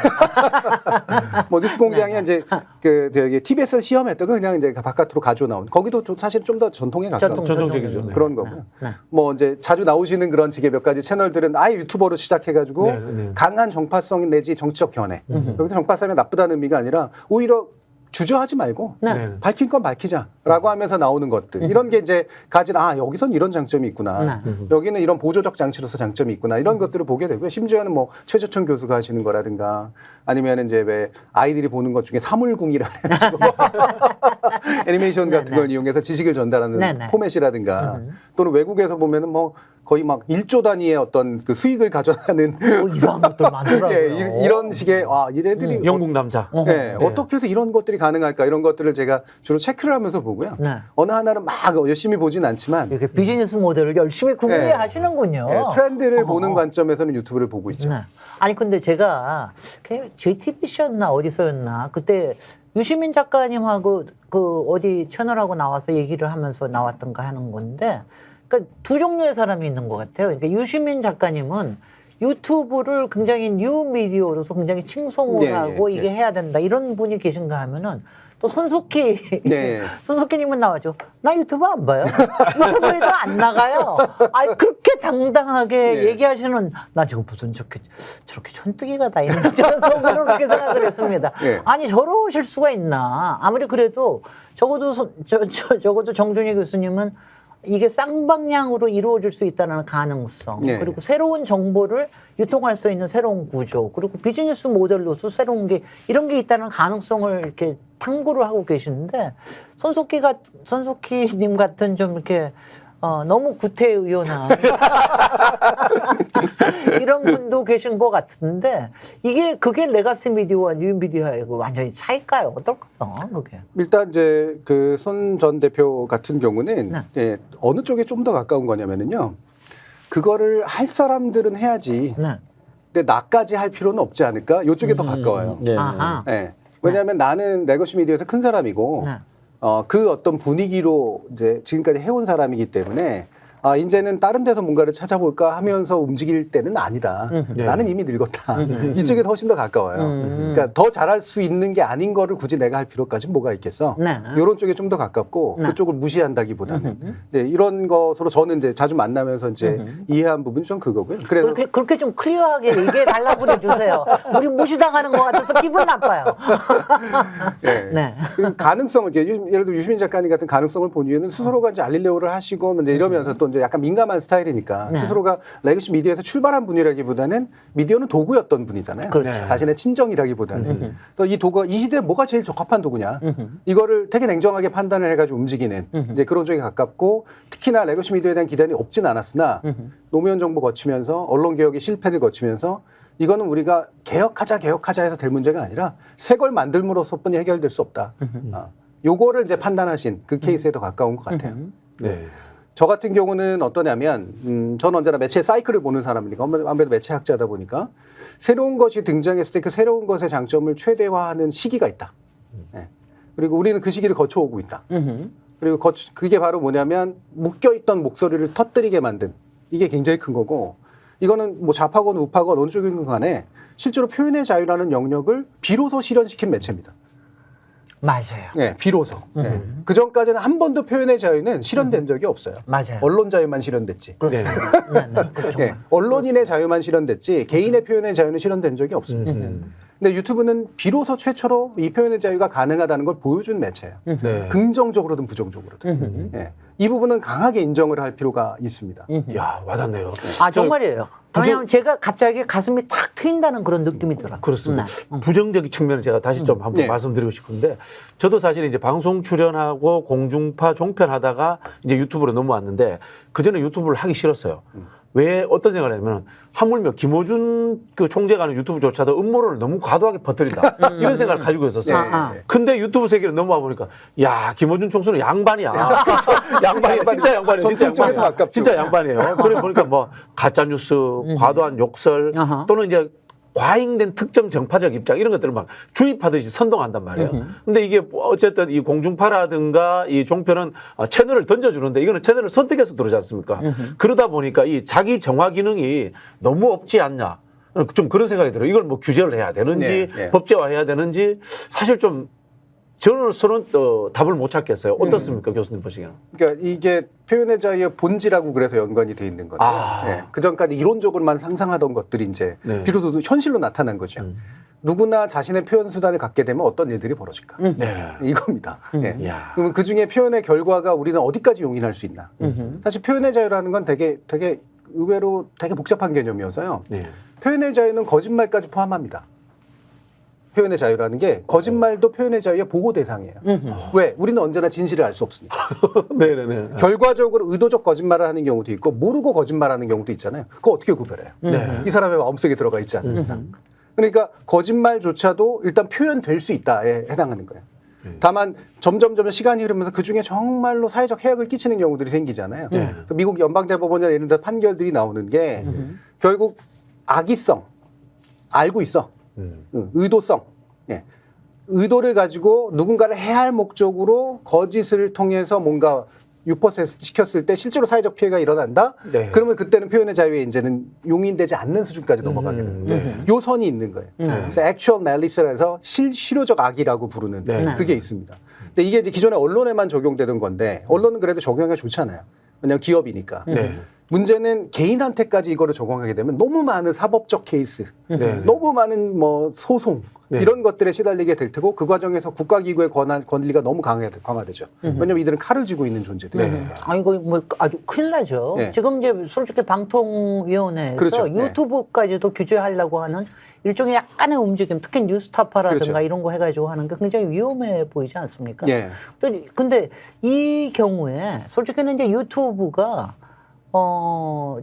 뭐 뉴스공장에 이제 그 저기 TBS 시험했던 거 그냥 이제 바깥으로 가져 나온 거기도 사실 좀 더 전통에 가까운 전통적이죠. 네. 그런 거고요. 네. 뭐 이제 자주 나오시는 그런 식의 몇 가지 채널들은 아예 유튜버로 시작해가지고 네, 네. 강한 정파성 내지 정치적 견해. 여기서 정파성이 나쁘다는 의미가 아니라 오히려 주저하지 말고 네. 밝힌 건 밝히자라고 하면서 나오는 것들 이런 게 이제 가진 여기선 이런 장점이 있구나 여기는 이런 보조적 장치로서 장점이 있구나 이런 것들을 보게 되고요. 심지어는 뭐 최저천 교수가 하시는 거라든가 아니면 이제 왜 아이들이 보는 것 중에 사물궁이라 해가지고 애니메이션 같은 걸 이용해서 지식을 전달하는 포맷이라든가 또는 외국에서 보면은 뭐 거의 막 1조 단위의 어떤 그 수익을 가져가는 이상한 것들 많더라고요. 예, 이런 식의 이래들이 영국 남자. 예, 어떻게 해서 이런 것들이 가능할까 이런 것들을 제가 주로 체크를 하면서 보고요. 네. 어느 하나를 막 열심히 보진 않지만 이렇게 비즈니스 모델을 열심히 궁리하시는군요. 예, 트렌드를 보는 관점에서는 유튜브를 보고 있죠. 네. 아니 근데 제가 JTBC였나 어디서였나 그때 유시민 작가님하고 그 어디 채널하고 나와서 얘기를 하면서 나왔던가 하는 건데 그러니까 두 종류의 사람이 있는 것 같아요. 그러니까 유시민 작가님은 유튜브를 굉장히 뉴 미디어로서 굉장히 칭송을 하고 이게 해야 된다 이런 분이 계신가 하면은 또 손석희 손석희님은 나와죠. 나 유튜브 안 봐요. 유튜브에도 안 나가요. 아니 그렇게 당당하게 얘기하시는 나 지금 무슨 저렇게 천뜨기가 다 있는 저는 속으로 그렇게 생각을 했습니다. 아니 저러실 수가 있나. 아무리 그래도 적어도 정준희 교수님은 이게 쌍방향으로 이루어질 수 있다는 가능성 그리고 새로운 정보를 유통할 수 있는 새로운 구조 그리고 비즈니스 모델로서 새로운 게 이런 게 있다는 가능성을 이렇게 탐구를 하고 계시는데 손석희님 같은 좀 이렇게 너무 구태의연한 이런 분도 계신 것 같은데 그게 레가시 미디어와 뉴 미디어의 완전히 차이일까요? 어떨까요? 그게 일단 이제 그 손 전 대표 같은 경우는 예, 어느 쪽에 좀 더 가까운 거냐면은요. 그거를 할 사람들은 해야지. 근데 나까지 할 필요는 없지 않을까? 이쪽에 더 가까워요. 예. 왜냐하면 나는 레거시 미디어에서 큰 사람이고 그 어떤 분위기로 이제 지금까지 해온 사람이기 때문에 이제는 다른 데서 뭔가를 찾아볼까 하면서 움직일 때는 아니다. 나는 이미 늙었다. 이쪽에 훨씬 더 가까워요. 그러니까 더 잘할 수 있는 게 아닌 거를 굳이 내가 할 필요까지는 뭐가 있겠어. 이런 쪽에 좀 더 가깝고 그쪽을 무시한다기보다는 이런 것으로 저는 이제 자주 만나면서 이제 이해한 부분이 좀 그거고요. 그래서 그렇게 좀 클리어하게 얘기해 달라고 그래주세요. 우리 무시당하는 것 같아서 기분 나빠요. 그리고 가능성을 예를 들어 유시민 작가님 같은 가능성을 본 이유는 스스로가 이제 알리려고를 하시고 이제 이러면서 또 또 이제 약간 민감한 스타일이니까 네. 스스로가 레거시 미디어에서 출발한 분이라기보다는 미디어는 도구였던 분이잖아요. 그렇죠. 자신의 친정이라기보다는. 또 이 도구가 이 시대에 뭐가 제일 적합한 도구냐. 음흠. 이거를 되게 냉정하게 판단을 해가지고 움직이는 이제 그런 쪽에 가깝고 특히나 레거시 미디어에 대한 기대는 없진 않았으나 노무현 정부 거치면서 언론개혁의 실패를 거치면서 이거는 우리가 개혁하자 해서 될 문제가 아니라 새 걸 만들므로써뿐이 해결될 수 없다. 요거를 이제 판단하신 그 케이스에 더 가까운 것 같아요. 네. 저 같은 경우는 어떠냐면 저는 언제나 매체 사이클을 보는 사람이니까 아무래도 매체학자다 보니까 새로운 것이 등장했을 때 그 새로운 것의 장점을 최대화하는 시기가 있다. 네. 그리고 우리는 그 시기를 거쳐오고 있다. 그리고 그게 바로 뭐냐면 묶여있던 목소리를 터뜨리게 만든 이게 굉장히 큰 거고 이거는 뭐 좌파건 우파건 어느 쪽이든 간에 실제로 표현의 자유라는 영역을 비로소 실현시킨 매체입니다. 맞아요. 네, 비로소. 네. 그 전까지는 한 번도 표현의 자유는 실현된 적이 없어요. 맞아요. 언론 자유만 실현됐지. 그렇습니다. 네, 네, 그거 정말. 네, 언론인의 자유만 실현됐지 개인의 표현의 자유는 실현된 적이 없습니다. 근데 유튜브는 비로소 최초로 이 표현의 자유가 가능하다는 걸 보여준 매체예요. 네. 긍정적으로든 부정적으로든. 예. 이 부분은 강하게 인정을 할 필요가 있습니다. 야, 와닿네요. 아 저 정말이에요. 왜냐하면 제가 갑자기 가슴이 탁 트인다는 그런 느낌이 들어요. 그렇습니다. 네. 부정적인 측면을 제가 다시 좀 한번 네. 말씀드리고 싶은데 저도 사실 이제 방송 출연하고 공중파 종편 하다가 이제 유튜브로 넘어왔는데 그전에 유튜브를 하기 싫었어요. 왜 어떤 생각을 하냐면 하물며 김어준 그 총재가 하는 유튜브조차도 음모론을 너무 과도하게 퍼뜨린다 이런 생각을 가지고 있었어요. 네. 근데 유튜브 세계로 넘어와 보니까 야 김어준 총수는 양반이야. 양반이야. 진짜 양반이야. 진짜 전통 쪽에 더 양반이야. 가깝죠. 진짜 양반이에요. 그래 보니까 뭐 가짜 뉴스, 과도한 욕설 아하. 또는 이제 과잉된 특정 정파적 입장 이런 것들을 막 주입하듯이 선동한단 말이에요. 근데 이게 어쨌든 이 공중파라든가 이 종편은 채널을 던져주는데 이거는 채널을 선택해서 들어오지 않습니까? 그러다 보니까 이 자기 정화 기능이 너무 없지 않냐. 좀 그런 생각이 들어요. 이걸 뭐 규제를 해야 되는지 네, 네. 법제화해야 되는지 사실 좀 저로서는 답을 못 찾겠어요. 어떻습니까, 교수님 보시기에는? 그러니까 이게 표현의 자유의 본질하고 그래서 연관이 돼 있는 건데요. 네. 그 전까지 이론적으로만 상상하던 것들이 이제 네. 비로소 현실로 나타난 거죠. 누구나 자신의 표현 수단을 갖게 되면 어떤 일들이 벌어질까? 네. 이겁니다. 네. 야. 그러면 그 중에 표현의 결과가 우리는 어디까지 용인할 수 있나? 사실 표현의 자유라는 건 되게 의외로 되게 복잡한 개념이어서요. 네. 표현의 자유는 거짓말까지 포함합니다. 표현의 자유라는 게 거짓말도 표현의 자유의 보호 대상이에요. 왜? 우리는 언제나 진실을 알 수 없으니까. 네네네. 결과적으로 의도적 거짓말을 하는 경우도 있고 모르고 거짓말하는 경우도 있잖아요. 그거 어떻게 구별해요? 네. 이 사람의 마음속에 들어가 있지 않는 이상. 그러니까 거짓말조차도 일단 표현될 수 있다에 해당하는 거예요. 다만 점점 시간이 흐르면서 그중에 정말로 사회적 해악을 끼치는 경우들이 생기잖아요. 네. 미국 연방대법원이나 이런 데 판결들이 나오는 게 결국 악의성, 알고 있어. 의도성, 예. 의도를 가지고 누군가를 해할 목적으로 거짓을 통해서 뭔가 유포 시켰을 때 실제로 사회적 피해가 일어난다. 네. 그러면 그때는 표현의 자유에 이제는 용인되지 않는 수준까지 넘어가게 됩니다. 네. 요 선이 있는 거예요. 그래서 actual malice라 해서 실효적 악이라고 부르는 네. 그게 있습니다. 근데 이게 이제 기존에 언론에만 적용되던 건데 언론은 그래도 적용하기가 좋잖아요. 왜냐하면 기업이니까. 네. 문제는 개인한테까지 이거를 적용하게 되면 너무 많은 사법적 케이스, 네. 너무 많은 뭐 소송 네. 이런 것들에 시달리게 될 테고 그 과정에서 국가기구의 권리가 너무 강화되죠. 왜냐하면 이들은 칼을 쥐고 있는 존재들이니까. 아 이거 뭐 아주 큰일 나죠. 네. 지금 이제 솔직히 방통위원회에서 그렇죠. 네. 유튜브까지도 규제하려고 하는 일종의 약간의 움직임, 특히 뉴스타파라든가 그렇죠. 이런 거 해가지고 하는 게 굉장히 위험해 보이지 않습니까? 예. 근데 이 경우에 솔직히는 이제 유튜브가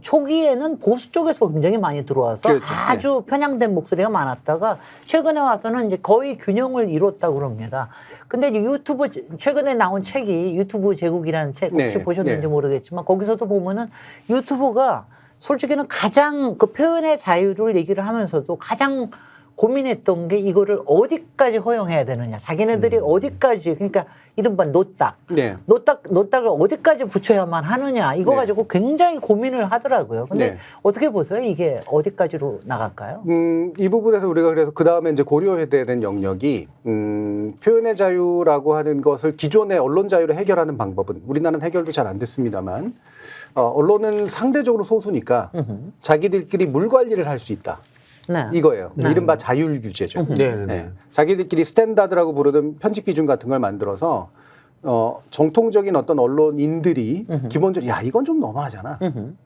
초기에는 보수 쪽에서 굉장히 많이 들어와서 그렇죠. 아주 편향된 목소리가 많았다가 최근에 와서는 이제 거의 균형을 이뤘다고 그럽니다. 근데 이제 유튜브 최근에 나온 책이 유튜브 제국이라는 책 혹시 네. 보셨는지 네. 모르겠지만 거기서도 보면은 유튜브가 솔직히는 가장 그 표현의 자유를 얘기를 하면서도 가장 고민했던 게 이거를 어디까지 허용해야 되느냐. 자기네들이 어디까지 그러니까 이른바 노딱. 네. 노딱을 어디까지 붙여야만 하느냐. 이거 네. 가지고 굉장히 고민을 하더라고요. 근데 네. 어떻게 보세요? 이게 어디까지로 나갈까요? 이 부분에서 우리가 그래서 그 다음에 이제 고려해야 되는 영역이 표현의 자유라고 하는 것을 기존의 언론 자유를 해결하는 방법은 우리나라는 해결도 잘 안 됐습니다만 언론은 상대적으로 소수니까 자기들끼리 물 관리를 할 수 있다. 네. 이거예요. 이른바 자율 규제죠. 네. 네. 네. 자기들끼리 스탠다드라고 부르는 편집 기준 같은 걸 만들어서 정통적인 어떤 언론인들이 기본적으로 야 이건 좀 너무하잖아.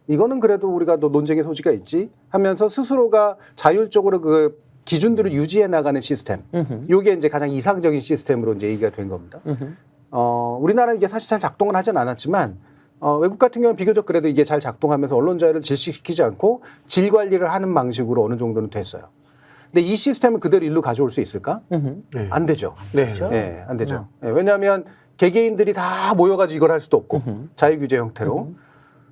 이거는 그래도 우리가 또 논쟁의 소지가 있지 하면서 스스로가 자율적으로 그 기준들을 유지해 나가는 시스템. 이게 이제 가장 이상적인 시스템으로 이제 얘기가 된 겁니다. 우리나라는 이게 사실 잘 작동을 하진 않았지만 외국 같은 경우는 비교적 그래도 이게 잘 작동하면서 언론 자유를 질식시키지 않고 질 관리를 하는 방식으로 어느 정도는 됐어요. 근데 이 시스템을 그대로 일로 가져올 수 있을까? 네. 안 되죠. 네. 네, 안 되죠. 네, 왜냐하면 개개인들이 다 모여가지고 이걸 할 수도 없고 자유규제 형태로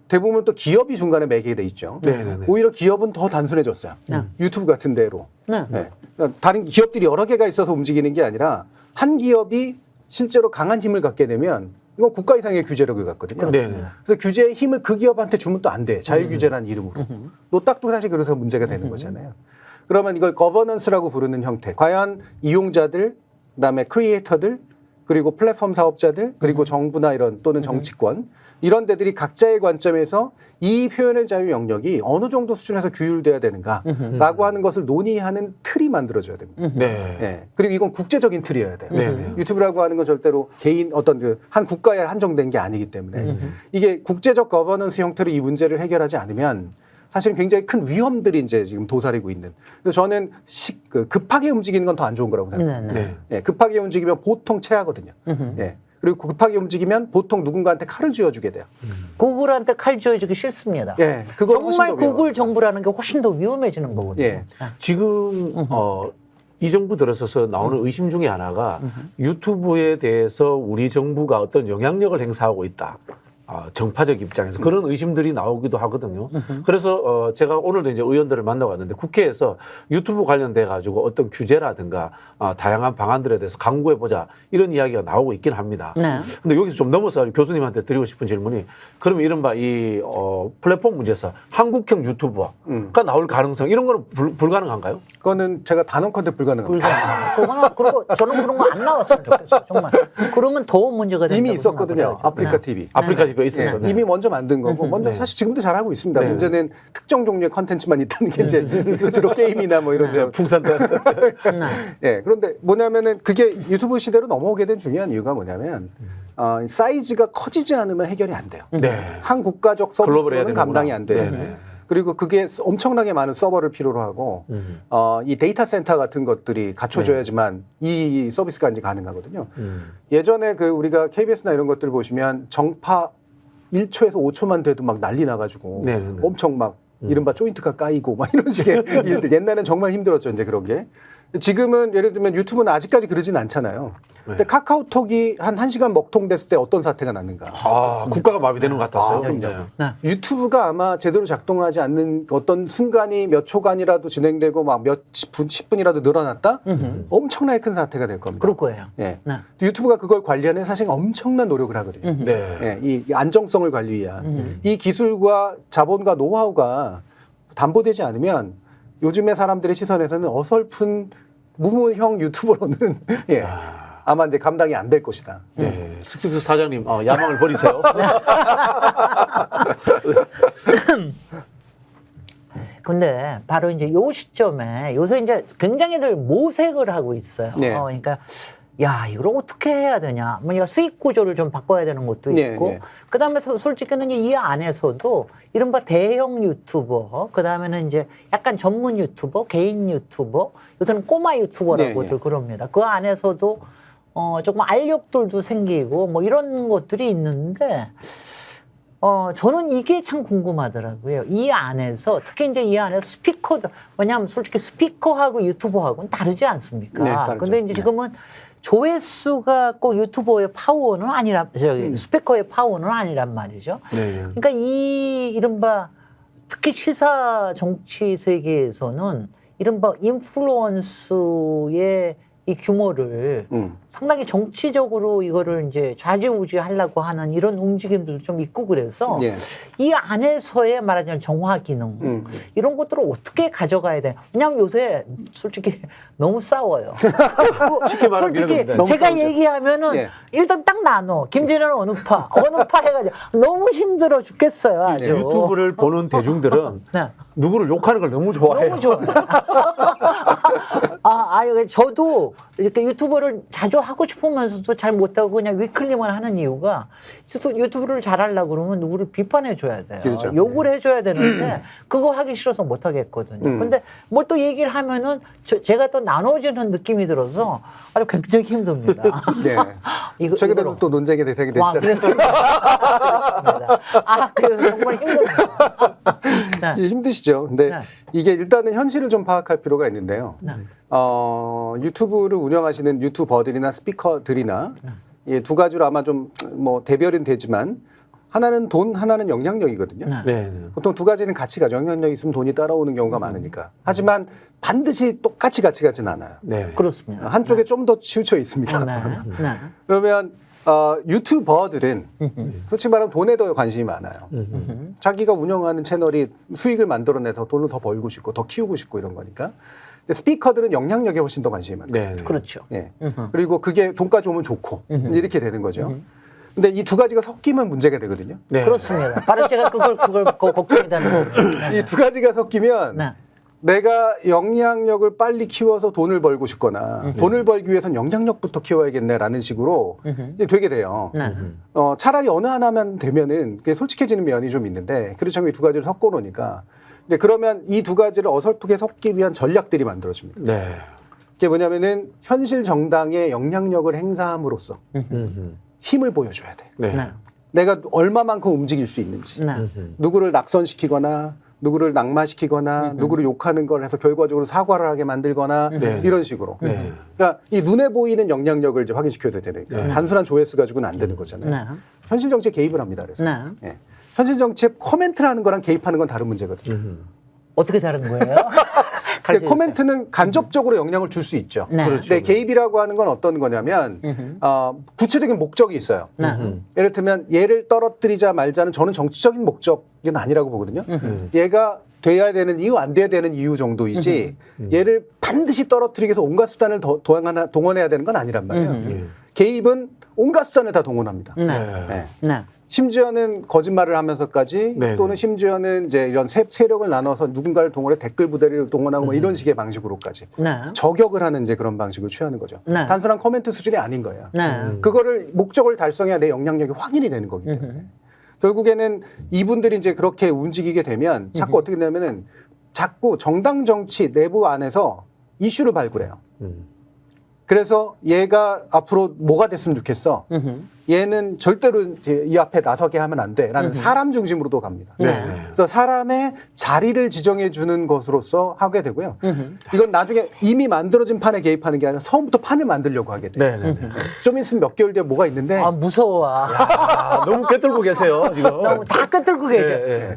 대부분 또 기업이 중간에 매개게 돼 있죠. 네네네. 오히려 기업은 더 단순해졌어요. 유튜브 같은 데로. 네. 그러니까 다른 기업들이 여러 개가 있어서 움직이는 게 아니라 한 기업이 실제로 강한 힘을 갖게 되면 이건 국가 이상의 규제력을 갖거든요. 네네. 그래서 규제의 힘을 그 기업한테 주면 또 안 돼. 자유규제라는 이름으로. 노딱도 사실 그래서 문제가 되는 거잖아요. 그러면 이걸 거버넌스라고 부르는 형태. 과연 이용자들, 그다음에 크리에이터들, 그리고 플랫폼 사업자들, 그리고 정부나 이런 또는 정치권 이런 데들이 각자의 관점에서 이 표현의 자유 영역이 어느 정도 수준에서 규율돼야 되는가라고 하는 것을 논의하는 틀이 만들어져야 됩니다. 네. 예. 그리고 이건 국제적인 틀이어야 돼요. 네. 유튜브라고 하는 건 절대로 개인 어떤 그 한 국가에 한정된 게 아니기 때문에 이게 국제적 거버넌스 형태로 이 문제를 해결하지 않으면 사실은 굉장히 큰 위험들이 이제 지금 도사리고 있는. 그래서 저는 급하게 움직이는 건 더 안 좋은 거라고 생각합니다. 네. 예, 급하게 움직이면 보통 체하거든요. 예. 그리고 급하게 움직이면 보통 누군가한테 칼을 쥐어주게 돼요. 구글한테 칼 쥐어주기 싫습니다. 예, 그거 훨씬 정말 더 구글 위험합니다. 정부라는 게 훨씬 더 위험해지는 거거든요. 예. 지금 이 정부 들어서서 나오는 의심 중에 하나가 유튜브에 대해서 우리 정부가 어떤 영향력을 행사하고 있다. 정파적 입장에서 그런 의심들이 나오기도 하거든요. 그래서 제가 오늘도 이제 의원들을 만나고 왔는데 국회에서 유튜브 관련돼 가지고 어떤 규제라든가 다양한 방안들에 대해서 강구해 보자 이런 이야기가 나오고 있긴 합니다. 네. 근데 여기서 좀 넘어서 가지고 교수님한테 드리고 싶은 질문이 그러면 이른바 이 플랫폼 문제에서 한국형 유튜버가 나올 가능성 이런 거는 불가능한가요? 그거는 제가 단언컨대 불가능합니다. 그거는 그리고 저는 그런 거 안 나왔으면 좋겠어요. 정말. 그러면 더 문제가 된다고 이미 있었거든요. 생각을 아프리카 해요. TV. 아프리카 TV가 있었죠. 예, 네. 이미 먼저 만든 거고 먼저 사실 지금도 잘하고 있습니다. 네. 문제는 특정 종류의 컨텐츠만 있다는 게 이제 주로 게임이나 뭐 이런 저 풍산도 예, 그런데 뭐냐면은 그게 유튜브 시대로 넘어오게 된 중요한 이유가 뭐냐면 사이즈가 커지지 않으면 해결이 안 돼요. 네. 한 국가적 글로벌 해야 서비스로는 되는구나. 감당이 안 돼요. 네네. 그리고 그게 엄청나게 많은 서버를 필요로 하고 이 데이터 센터 같은 것들이 갖춰져야지만 이 서비스가 이제 가능하거든요. 예전에 그 우리가 KBS나 이런 것들 보시면 정파 1초에서 5초만 돼도 막 난리 나가지고 네네네. 엄청 막 이른바 조인트가 까이고 막 이런 식의 일들. 옛날엔 정말 힘들었죠, 이제 그런 게. 지금은 예를 들면 유튜브는 아직까지 그러진 않잖아요. 근데 카카오톡이 한 1시간 먹통됐을 때 어떤 사태가 났는가. 국가가 마비되는 것 같았어요. 그럼요. 네. 유튜브가 아마 제대로 작동하지 않는 어떤 순간이 몇 초간이라도 진행되고 막 몇 10분이라도 늘어났다? 엄청나게 큰 사태가 될 겁니다. 그럴 거예요. 예. 네. 유튜브가 그걸 관리하는 사실 엄청난 노력을 하거든요. 네. 예, 이 안정성을 관리 위한 이 기술과 자본과 노하우가 담보되지 않으면 요즘의 사람들의 시선에서는 어설픈 무무형 유튜버로는 예, 아마 이제 감당이 안 될 것이다. 네. 스픽스 사장님 야망을 버리세요. 근데 바로 이제 요 시점에 요새 이제 굉장히들 모색을 하고 있어요. 네. 그러니까 야 이걸 어떻게 해야 되냐. 뭐 수익 구조를 좀 바꿔야 되는 것도 네, 있고, 네. 그다음에 솔직히는 이 안에서도 이른바 대형 유튜버, 그다음에는 이제 약간 전문 유튜버, 개인 유튜버, 요새는 꼬마 유튜버라고들 네, 네. 그럽니다. 그 안에서도 조금 알력들도 생기고 뭐 이런 것들이 있는데. 저는 이게 참 궁금하더라고요. 이 안에서, 특히 이제 이 안에서 스피커도, 왜냐하면 솔직히 스피커하고 유튜버하고는 다르지 않습니까? 네, 다르죠. 근데 이제 네. 지금은 조회수가 꼭 유튜버의 파워는 아니라, 스피커의 파워는 아니란 말이죠. 네. 그러니까 이 이른바, 특히 시사 정치 세계에서는 이른바 인플루언스의 이 규모를 상당히 정치적으로 이거를 이제 좌지우지하려고 하는 이런 움직임들도 좀 있고 그래서 예. 이 안에서의 말하자면 정화 기능 이런 것들을 어떻게 가져가야 돼? 왜냐하면 요새 솔직히 너무 싸워요. 쉽게 말하면 솔직히 이러는데. 제가 싸우죠. 얘기하면은 예. 일단 딱 나눠. 김진애는 어느 파 해가지고 너무 힘들어 죽겠어요. 아주. 유튜브를 보는 대중들은 네. 누구를 욕하는 걸 너무 좋아해요. 너무 좋아요. 저도 이렇게 유튜버를 자주 하고 싶으면서도 잘 못하고 그냥 위클리만 하는 이유가 유튜브를 잘하려고 그러면 누구를 비판해줘야 돼요. 그렇죠. 욕을 해줘야 되는데 그거 하기 싫어서 못 하겠거든요. 근데 뭘 또 얘기를 하면은 제가 또 나눠지는 느낌이 들어서 아주 굉장히 힘듭니다. 네. 최근에도 또 논쟁의 대상이 되시잖아요. 그래서 정말 힘듭니다. 네. 예, 힘드시죠. 근데 네. 이게 일단은 현실을 좀 파악할 필요가 있는데요. 네. 유튜브를 운영하시는 유튜버들이나 스피커들이나 이 두 가지로 아마 좀 뭐 대별은 되지만 하나는 돈, 하나는 영향력이거든요. 네. 네. 보통 두 가지는 같이 가죠. 영향력이 있으면 돈이 따라오는 경우가 많으니까. 하지만 반드시 똑같이 같이 가진 않아요. 네. 그렇습니다. 한쪽에 좀 더 치우쳐 있습니다. 네. 네. 그러면 유튜버들은 솔직히 말하면 돈에 더 관심이 많아요. 자기가 운영하는 채널이 수익을 만들어내서 돈을 더 벌고 싶고 더 키우고 싶고 이런 거니까. 근데 스피커들은 영향력에 훨씬 더 관심이 많아요. 네. 그렇죠. 예. 그리고 그게 돈까지 오면 좋고 이렇게 되는 거죠. 근데 이 두 가지가 섞이면 문제가 되거든요. 네. 그렇습니다. 바로 제가 그걸 걱정이 되는 거예요. 이 두 가지가 섞이면 네. 내가 영향력을 빨리 키워서 돈을 벌고 싶거나 돈을 벌기 위해선 영향력부터 키워야겠네라는 식으로 이제 되게 돼요. 네. 차라리 어느 하나만 되면은 그게 솔직해지는 면이 좀 있는데 그렇지 않고 이 두 가지를 섞어 놓으니까 이제 그러면 이 두 가지를 어설프게 섞기 위한 전략들이 만들어집니다. 네. 그게 뭐냐면은 현실 정당의 영향력을 행사함으로써 힘을 보여줘야 돼. 네. 네. 내가 얼마만큼 움직일 수 있는지. 네. 누구를 낙선시키거나 누구를 낙마시키거나 누구를 욕하는 걸 해서 결과적으로 사과를 하게 만들거나 네. 이런 식으로. 네. 그러니까 이 눈에 보이는 영향력을 이제 확인시켜야 되니까 네. 단순한 조회수 가지고는 안 되는 거잖아요. 네. 현실 정치에 개입을 합니다. 그래서 네. 예. 현실 정치에 코멘트를 하는 거랑 개입하는 건 다른 문제거든요. 어떻게 다른 거예요? 근데 코멘트는 간접적으로 영향을 줄 수 있죠. 네. 그렇죠. 근데 개입이라고 하는 건 어떤 거냐면 구체적인 목적이 있어요. 네. 예를 들면 얘를 떨어뜨리자 말자는 저는 정치적인 목적은 아니라고 보거든요. 얘가 돼야 되는 이유, 안 돼야 되는 이유 정도이지 얘를 반드시 떨어뜨리기 위해서 온갖 수단을 동원해야 되는 건 아니란 말이에요. 개입은 온갖 수단을 다 동원합니다. 네. 네. 네. 심지어는 거짓말을 하면서까지 네. 또는 심지어는 이제 이런 세력을 나눠서 누군가를 동원해 댓글 부대를 동원하고 뭐 이런 식의 방식으로까지 네. 저격을 하는 이제 그런 방식을 취하는 거죠. 네. 단순한 코멘트 수준이 아닌 거예요. 네. 그거를 목적을 달성해야 내 영향력이 확인이 되는 거기 때문에 결국에는 이분들이 이제 그렇게 움직이게 되면 자꾸 어떻게 되냐면은 자꾸 정당 정치 내부 안에서 이슈를 발굴해요. 그래서 얘가 앞으로 뭐가 됐으면 좋겠어. 얘는 절대로 이제 이 앞에 나서게 하면 안 돼라는 사람 중심으로도 갑니다. 네. 그래서 사람의 자리를 지정해 주는 것으로서 하게 되고요. 이건 나중에 이미 만들어진 판에 개입하는 게 아니라 처음부터 판을 만들려고 하게 돼요. 네. 네. 좀 있으면 몇 개월 뒤에 뭐가 있는데 아, 무서워. 아, 너무 꿰뚫고 계세요, 지금. 너무 다 끄들고 계셔. 네, 네.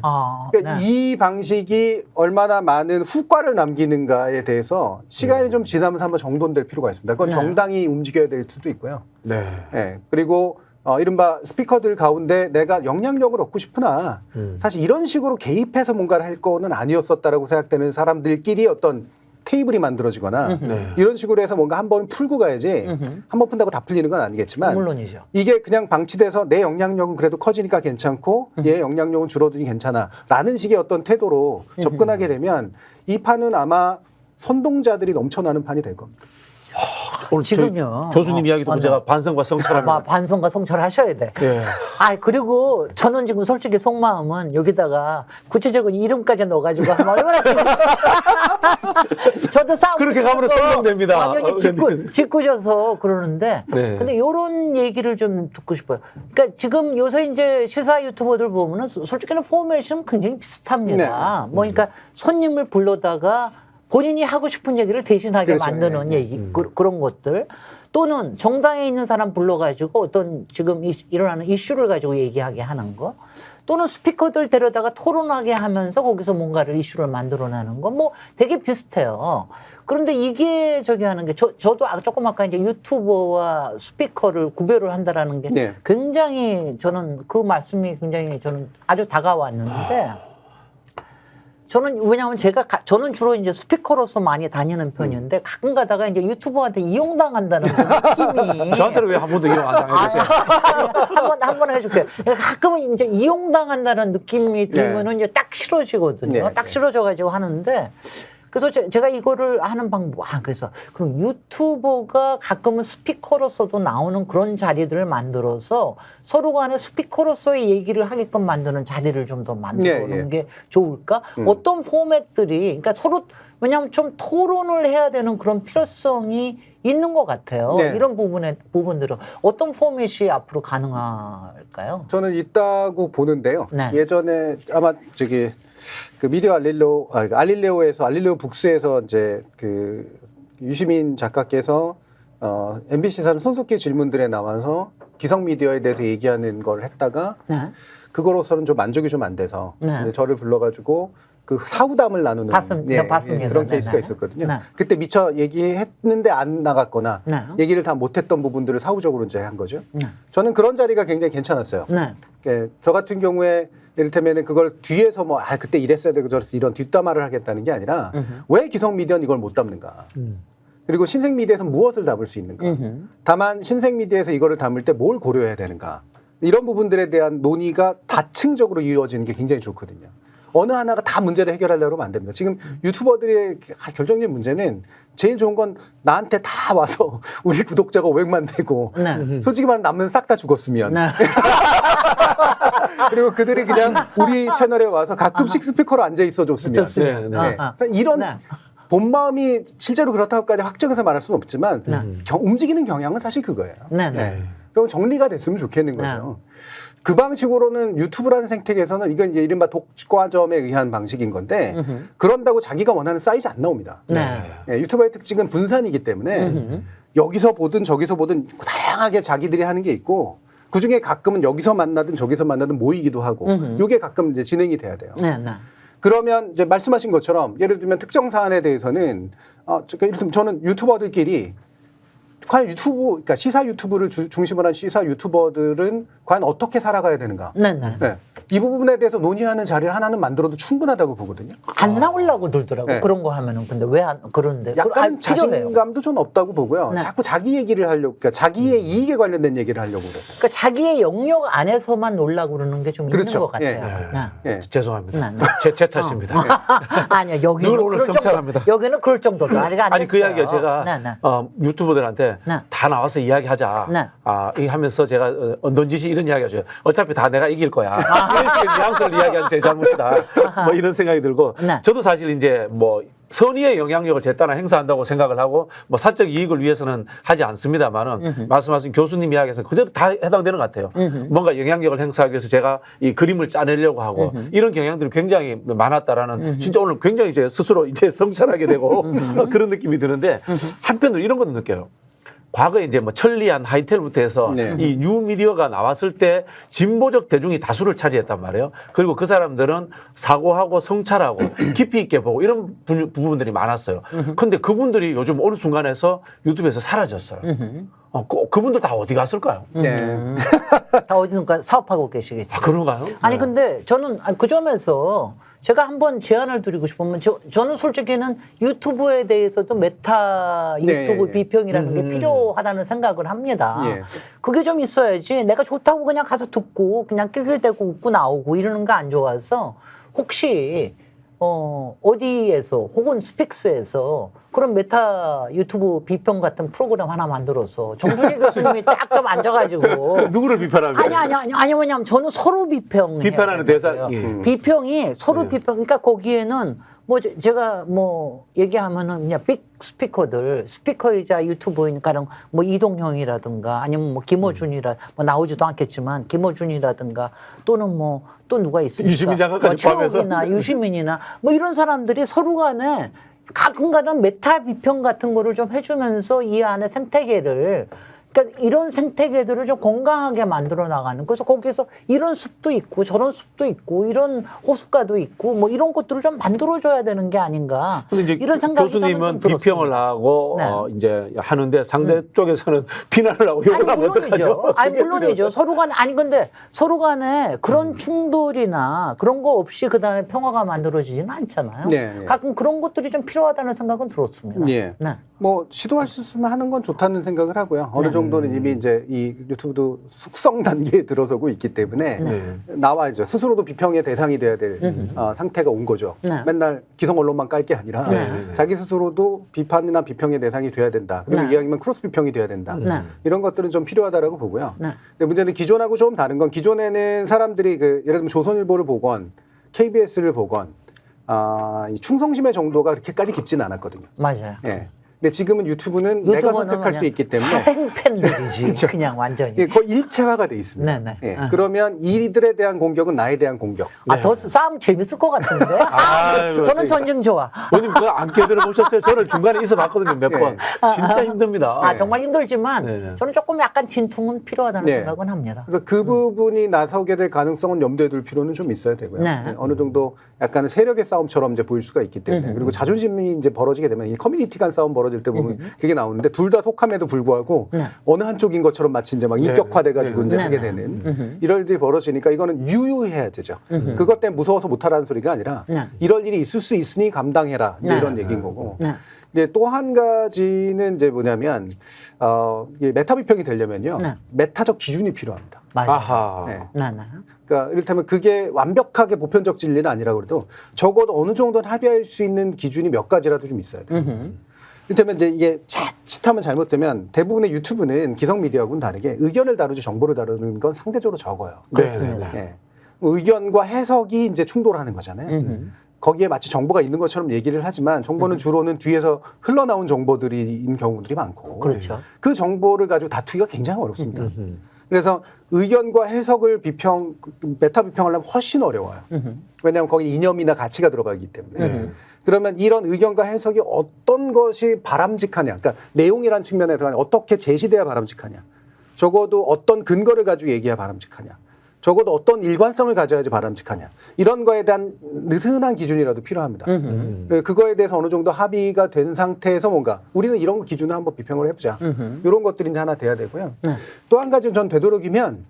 그러니까 네. 이 방식이 얼마나 많은 후과를 남기는가에 대해서 시간이 좀 지나면서 한번 정돈될 필요가 있습니다. 그건 네. 정당이 움직여야 될 수도 있고요. 네. 예, 그리고 이른바 스피커들 가운데 내가 영향력을 얻고 싶으나 사실 이런 식으로 개입해서 뭔가를 할 거는 아니었었다라고 생각되는 사람들끼리 어떤 테이블이 만들어지거나 네. 이런 식으로 해서 뭔가 한번 풀고 가야지 한 번 푼다고 다 풀리는 건 아니겠지만 물론이죠. 이게 그냥 방치돼서 내 영향력은 그래도 커지니까 괜찮고 얘 영향력은 줄어드니 괜찮아 라는 식의 어떤 태도로 접근하게 되면 이 판은 아마 선동자들이 넘쳐나는 판이 될 겁니다. 오늘 지금요. 교수님 이야기 듣고 맞네. 제가 반성과 성찰합니다. 반성과 성찰하셔야 돼. 예. 그리고 저는 지금 솔직히 속마음은 여기다가 구체적인 이름까지 넣어가지고 하면 얼마나 재밌어. 저도 싸움. 그렇게 가면 성공됩니다. 완전히 짓궂어서 그러는데. 네. 근데 요런 얘기를 좀 듣고 싶어요. 그러니까 지금 요새 이제 시사 유튜버들 보면은 솔직히는 포메이션 굉장히 비슷합니다. 뭐 그러니까 손님을 불러다가 본인이 하고 싶은 얘기를 대신하게 그렇죠. 만드는 얘기, 그런 것들. 또는 정당에 있는 사람 불러가지고 어떤 지금 일어나는 이슈를 가지고 얘기하게 하는 거. 또는 스피커들 데려다가 토론하게 하면서 거기서 뭔가를 이슈를 만들어내는 거. 뭐 되게 비슷해요. 그런데 이게 저기 하는 게 저도 조금 아까 이제 유튜버와 스피커를 구별을 한다라는 게 네. 굉장히 저는 그 말씀이 굉장히 저는 아주 다가왔는데 저는 왜냐하면 저는 주로 이제 스피커로서 많이 다니는 편인데 가끔 가다가 이제 유튜버한테 이용당한다는 그 느낌이 저한테는 왜 한 번도 이용 안 당해주세요? 한번 해줄게요. 가끔은 이제 이용당한다는 느낌이 들면은 이제 딱 싫어지거든요. 네. 딱 싫어져가지고 하는데 그래서 제가 이거를 하는 방법, 그래서 그럼 유튜버가 가끔은 스피커로서도 나오는 그런 자리들을 만들어서 서로 간에 스피커로서의 얘기를 하게끔 만드는 자리를 좀 더 만들어 놓는 게 좋을까? 어떤 포맷들이, 그러니까 서로, 왜냐하면 좀 토론을 해야 되는 그런 필요성이 있는 것 같아요. 네. 이런 부분들은 어떤 포맷이 앞으로 가능할까요? 저는 있다고 보는데요. 네. 예전에 아마 그 미디어 알릴레오에서 알릴레오 북스에서 이제 그 유시민 작가께서 MBC사는 손석희 질문들에 나와서 기성 미디어에 대해서 얘기하는 걸 했다가 네. 그거로서는 좀 만족이 좀 안 돼서 네. 이제 저를 불러가지고 그 사후담을 나누는 봤습니다. 그런 네, 케이스가 네. 있었거든요. 네. 그때 미처 얘기했는데 안 나갔거나 네. 얘기를 다 못했던 부분들을 사후적으로 이제 한 거죠. 네. 저는 그런 자리가 굉장히 괜찮았어요. 네. 예, 저 같은 경우에 이를테면 그걸 뒤에서 뭐 그때 이랬어야 되고 저랬어 이런 뒷담화를 하겠다는 게 아니라 왜 기성 미디어는 이걸 못 담는가? 그리고 신생 미디어에서 무엇을 담을 수 있는가? 다만 신생 미디어에서 이거를 담을 때 뭘 고려해야 되는가? 이런 부분들에 대한 논의가 다층적으로 이루어지는 게 굉장히 좋거든요. 어느 하나가 다 문제를 해결하려고 하면 안 됩니다. 지금 유튜버들의 결정적인 문제는 제일 좋은 건 나한테 다 와서 우리 구독자가 500만 되고 네. 솔직히 말하면 남는 싹 다 죽었으면 네. 그리고 그들이 그냥 우리 채널에 와서 가끔씩 스피커로 앉아 있어 줬으면 좋습니다. 네, 네. 아하. 이런 네. 본 마음이 실제로 그렇다고까지 확정해서 말할 수는 없지만 움직이는 경향은 사실 그거예요. 네. 네. 그럼 정리가 됐으면 좋겠는 거죠. 그 방식으로는 유튜브라는 생태계에서는 이건 이제 이른바 독과점에 의한 방식인 건데 그런다고 자기가 원하는 사이즈 안 나옵니다. 네. 예, 유튜버의 특징은 분산이기 때문에 여기서 보든 저기서 보든 다양하게 자기들이 하는 게 있고 그중에 가끔은 여기서 만나든 저기서 만나든 모이기도 하고 이게 가끔 이제 진행이 돼야 돼요. 네. 네. 그러면 이제 말씀하신 것처럼 예를 들면 특정 사안에 대해서는 예를 들면 저는 유튜버들끼리 과연 그러니까 시사 유튜브를 중심으로 한 시사 유튜버들은 과연 어떻게 살아가야 되는가? 네. 네. 네. 이 부분에 대해서 논의하는 자리를 하나는 만들어도 충분하다고 보거든요. 안 나오려고 들더라고요. 네. 그런 거 하면은. 근데 왜 그런데? 약간은 필요해요. 자신감도 좀 없다고 보고요. 네. 자꾸 자기 얘기를 하려고, 그러니까 자기의 이익에 관련된 얘기를 하려고 그래서. 그러니까 자기의 영역 안에서만 놀라고 그러는 게 좀 그렇죠. 있는 것 같아요. 예. 죄송합니다. 네, 네. 제 탓입니다. 아니야, 여기는 늘 오늘 그럴 성찰합니다. 정도, 여기는 그럴 정도도 아직 안 아니 그 됐어요. 이야기가 제가 네, 네. 유튜버들한테 네. 다 나와서 이야기하자. 네. 이 하면서 제가 넌지시 이런 이야기 하죠. 어차피 다 내가 이길 거야. 이런 식의 뉘앙스를 이야기하는 제 잘못이다. 뭐 이런 생각이 들고 네. 저도 사실 이제 뭐 선의의 영향력을 제 따라 행사한다고 생각을 하고 뭐 사적 이익을 위해서는 하지 않습니다만은 말씀하신 교수님 이야기에서 그대로 다 해당되는 것 같아요. 뭔가 영향력을 행사하기 위해서 제가 이 그림을 짜내려고 하고 이런 경향들이 굉장히 많았다라는 진짜 오늘 굉장히 이제 스스로 이제 성찰하게 되고 그런 느낌이 드는데 한편으로 이런 것도 느껴요. 과거에 이제 뭐 천리안 하이텔부터 해서 네. 이 뉴미디어가 나왔을 때 진보적 대중이 다수를 차지했단 말이에요. 그리고 그 사람들은 사고하고 성찰하고 깊이 있게 보고 이런 부분들이 많았어요. 근데 그분들이 요즘 어느 순간에서 유튜브에서 사라졌어요. 그분들 다 어디 갔을까요? 네. 다 어디선가 사업하고 계시겠죠. 그런가요? 아니 근데 저는 그 점에서 제가 한번 제안을 드리고 싶으면 저는 솔직히는 유튜브에 대해서도 메타 유튜브 네. 비평이라는 게 필요하다는 생각을 합니다. 예. 그게 좀 있어야지 내가 좋다고 그냥 가서 듣고 그냥 낄낄대고 웃고 나오고 이러는 거 안 좋아서 혹시 어디에서 혹은 스픽스에서 그런 메타 유튜브 비평 같은 프로그램 하나 만들어서 정준일 교수님이 딱 좀 앉아가지고 누구를 비판하는 거예요? 아니 뭐냐면 저는 서로 비판하는 대상. 비평이 서로 네. 비평 그러니까 거기에는 뭐 제가 뭐 얘기하면은 그냥 빅 스피커이자 유튜버니까 뭐 이동형이라든가 아니면 뭐 김어준이라 뭐 나오지도 않겠지만 김어준이라든가 또는 뭐 또 누가 있습니까? 유시민 장관까지 포함해서. 최욱이나 유시민이나 뭐 이런 사람들이 서로 간에 가끔가다 메타 비평 같은 거를 좀 해주면서 이 안에 생태계를 그러니까 이런 생태계들을 좀 건강하게 만들어 나가는. 그래서 거기서 이런 숲도 있고 저런 숲도 있고 이런 호숫가도 있고 뭐 이런 것들을 좀 만들어줘야 되는 게 아닌가. 근데 이제 이런 생각이 교수님은 저는 좀 비평을 들었습니다. 하고 네. 이제 하는데 상대 쪽에서는 비난을 하고 욕을 하면 어떡하죠? 아니 물론이죠. 서로 간에 아니 근데 서로 간에 그런 충돌이나 그런 거 없이 그다음에 평화가 만들어지지는 않잖아요. 네, 네. 가끔 그런 것들이 좀 필요하다는 생각은 들었습니다. 예. 네. 뭐 시도할 수 있으면 하는 건 좋다는 생각을 하고요. 어느 네. 정도는 이미 이제 이 유튜브도 숙성 단계에 들어서고 있기 때문에 네. 나와야죠. 스스로도 비평의 대상이 돼야 될 상태가 온 거죠. 네. 맨날 기성 언론만 깔 게 아니라 네. 자기 스스로도 비판이나 비평의 대상이 돼야 된다. 그리고 네. 이왕이면 크로스 비평이 돼야 된다. 네. 이런 것들은 좀 필요하다라고 보고요. 네. 근데 문제는 기존하고 조금 다른 건 기존에는 사람들이 그 예를 들면 조선일보를 보건 KBS를 보건 이 충성심의 정도가 그렇게까지 깊지는 않았거든요. 맞아요. 예. 근데 지금은 유튜브는 내가 유튜버는 선택할 수 그냥 있기 때문에 사생 팬들이지. 그쵸. 그냥 완전히. 예, 거의 일체화가 돼 있습니다. 네네. 예. 그러면 이들에 대한 공격은 나에 대한 공격. 더 싸움 재밌을 것 같은데. 아이고, 저는 저기- 전쟁 좋아. 의원님 그거 안 끼어들어 보셨어요? 저를 중간에 있어 봤거든요 몇 번. 진짜 힘듭니다. 정말 힘들지만 네네. 저는 조금 약간 진통은 필요하다는 네. 생각은 합니다. 그래서 그 부분이 나서게 될 가능성은 염두에 둘 필요는 좀 있어야 되고요. 네. 예, 어느 정도 약간의 세력의 싸움처럼 이제 보일 수가 있기 때문에 그리고 자존심이 이제 벌어지게 되면 이 커뮤니티 간 싸움 벌어질 때 보면 그게 나오는데 둘 다 속함에도 불구하고 네. 어느 한쪽인 것처럼 마치 이제 막 인격화돼가지고 이제 네. 하게 네. 되는 이럴 일이 벌어지니까 이거는 유유해야 되죠. 그것 때문에 무서워서 못하라는 소리가 아니라 네. 이럴 일이 있을 수 있으니 감당해라 이제 네. 이런 얘기인 거고. 네. 이제 또 한 가지는 이제 뭐냐면 이게 메타 비평이 되려면요 네. 메타적 기준이 필요합니다. 맞아요. 아하. 네. 네. 네. 그러니까 이를테면 그게 완벽하게 보편적 진리는 아니라 그래도 적어도 어느 정도는 합의할 수 있는 기준이 몇 가지라도 좀 있어야 돼요. 이를테면 이제 이게 자칫하면 잘못되면 대부분의 유튜브는 기성 미디어하고는 다르게 의견을 다루지 정보를 다루는 건 상대적으로 적어요. 그렇습니다. 예. 의견과 해석이 이제 충돌하는 거잖아요. 거기에 마치 정보가 있는 것처럼 얘기를 하지만 정보는 주로는 뒤에서 흘러나온 정보들인 경우들이 많고 그렇죠. 그 정보를 가지고 다투기가 굉장히 어렵습니다. 그래서 의견과 해석을 메타 비평하려면 훨씬 어려워요. 왜냐하면 거기 이념이나 가치가 들어가기 때문에. 그러면 이런 의견과 해석이 어떤 것이 바람직하냐, 그러니까 내용이란 측면에서 어떻게 제시돼야 바람직하냐, 적어도 어떤 근거를 가지고 얘기해야 바람직하냐, 적어도 어떤 일관성을 가져야지 바람직하냐, 이런 거에 대한 느슨한 기준이라도 필요합니다. 그거에 대해서 어느 정도 합의가 된 상태에서 뭔가 우리는 이런 거 기준을 한번 비평을 해보자. 이런 것들이 이제 하나 돼야 되고요. 또 한 가지는 전 되도록이면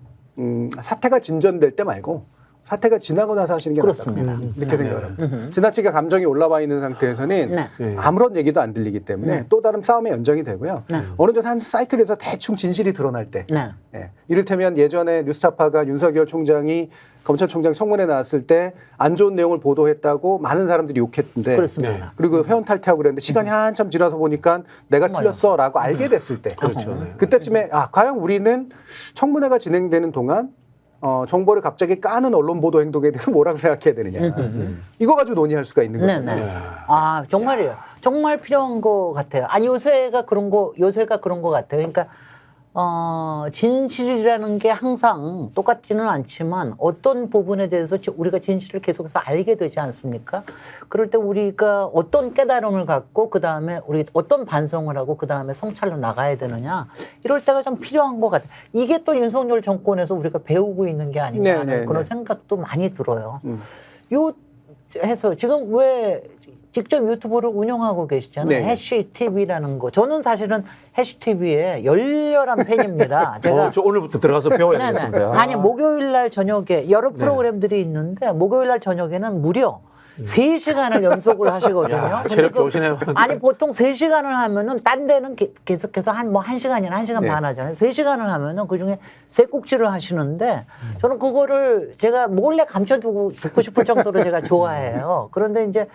사태가 진전될 때 말고 사태가 지나고 나서 하시는 게 그렇습니다. 낫다고 이렇게 생각을 합니다. 지나치게 감정이 올라와 있는 상태에서는 네. 아무런 얘기도 안 들리기 때문에 또 다른 싸움의 연장이 되고요. 어느 정도 한 사이클에서 대충 진실이 드러날 때 네. 예. 이를테면 예전에 뉴스타파가 윤석열 총장이 검찰총장 청문회 나왔을 때 안 좋은 내용을 보도했다고 많은 사람들이 욕했는데 그렇습니다. 그리고 회원 탈퇴하고 그랬는데 시간이 한참 지나서 보니까 내가 틀렸어라고 알게 됐을 때 그렇죠. 네. 그때쯤에 과연 우리는 청문회가 진행되는 동안 정보를 갑자기 까는 언론 보도 행동에 대해서 뭐라고 생각해야 되느냐. 이거 가지고 논의할 수가 있는 거죠. 네네. 정말이에요. 정말 필요한 것 같아요. 요새가 그런 거 같아요. 그러니까, 진실이라는 게 항상 똑같지는 않지만 어떤 부분에 대해서 우리가 진실을 계속해서 알게 되지 않습니까? 그럴 때 우리가 어떤 깨달음을 갖고 그 다음에 우리 어떤 반성을 하고 그 다음에 성찰로 나가야 되느냐. 이럴 때가 좀 필요한 것 같아요. 이게 또 윤석열 정권에서 우리가 배우고 있는 게 아닌가 하는 그런 생각도 많이 들어요. 해서 지금 왜 직접 유튜브를 운영하고 계시잖아요. 네. 해시TV라는 거. 저는 사실은 해시TV의 열렬한 팬입니다. 제가 저 오늘부터 들어가서 배워야 네네. 되겠습니다. 아니 목요일 날 저녁에 여러 프로그램들이 있는데 목요일 날 저녁에는 무려 3시간을 연속을 하시거든요. 야, 근데 체력 좋으시네요. 아니 보통 3시간을 하면은 딴 데는 계속해서 한 1시간이나 1시간 네. 반 하잖아요. 3시간을 하면은 그중에 3꼭지를 하시는데 저는 그거를 제가 몰래 감춰두고 듣고 싶을 정도로 제가 좋아해요. 그런데 이제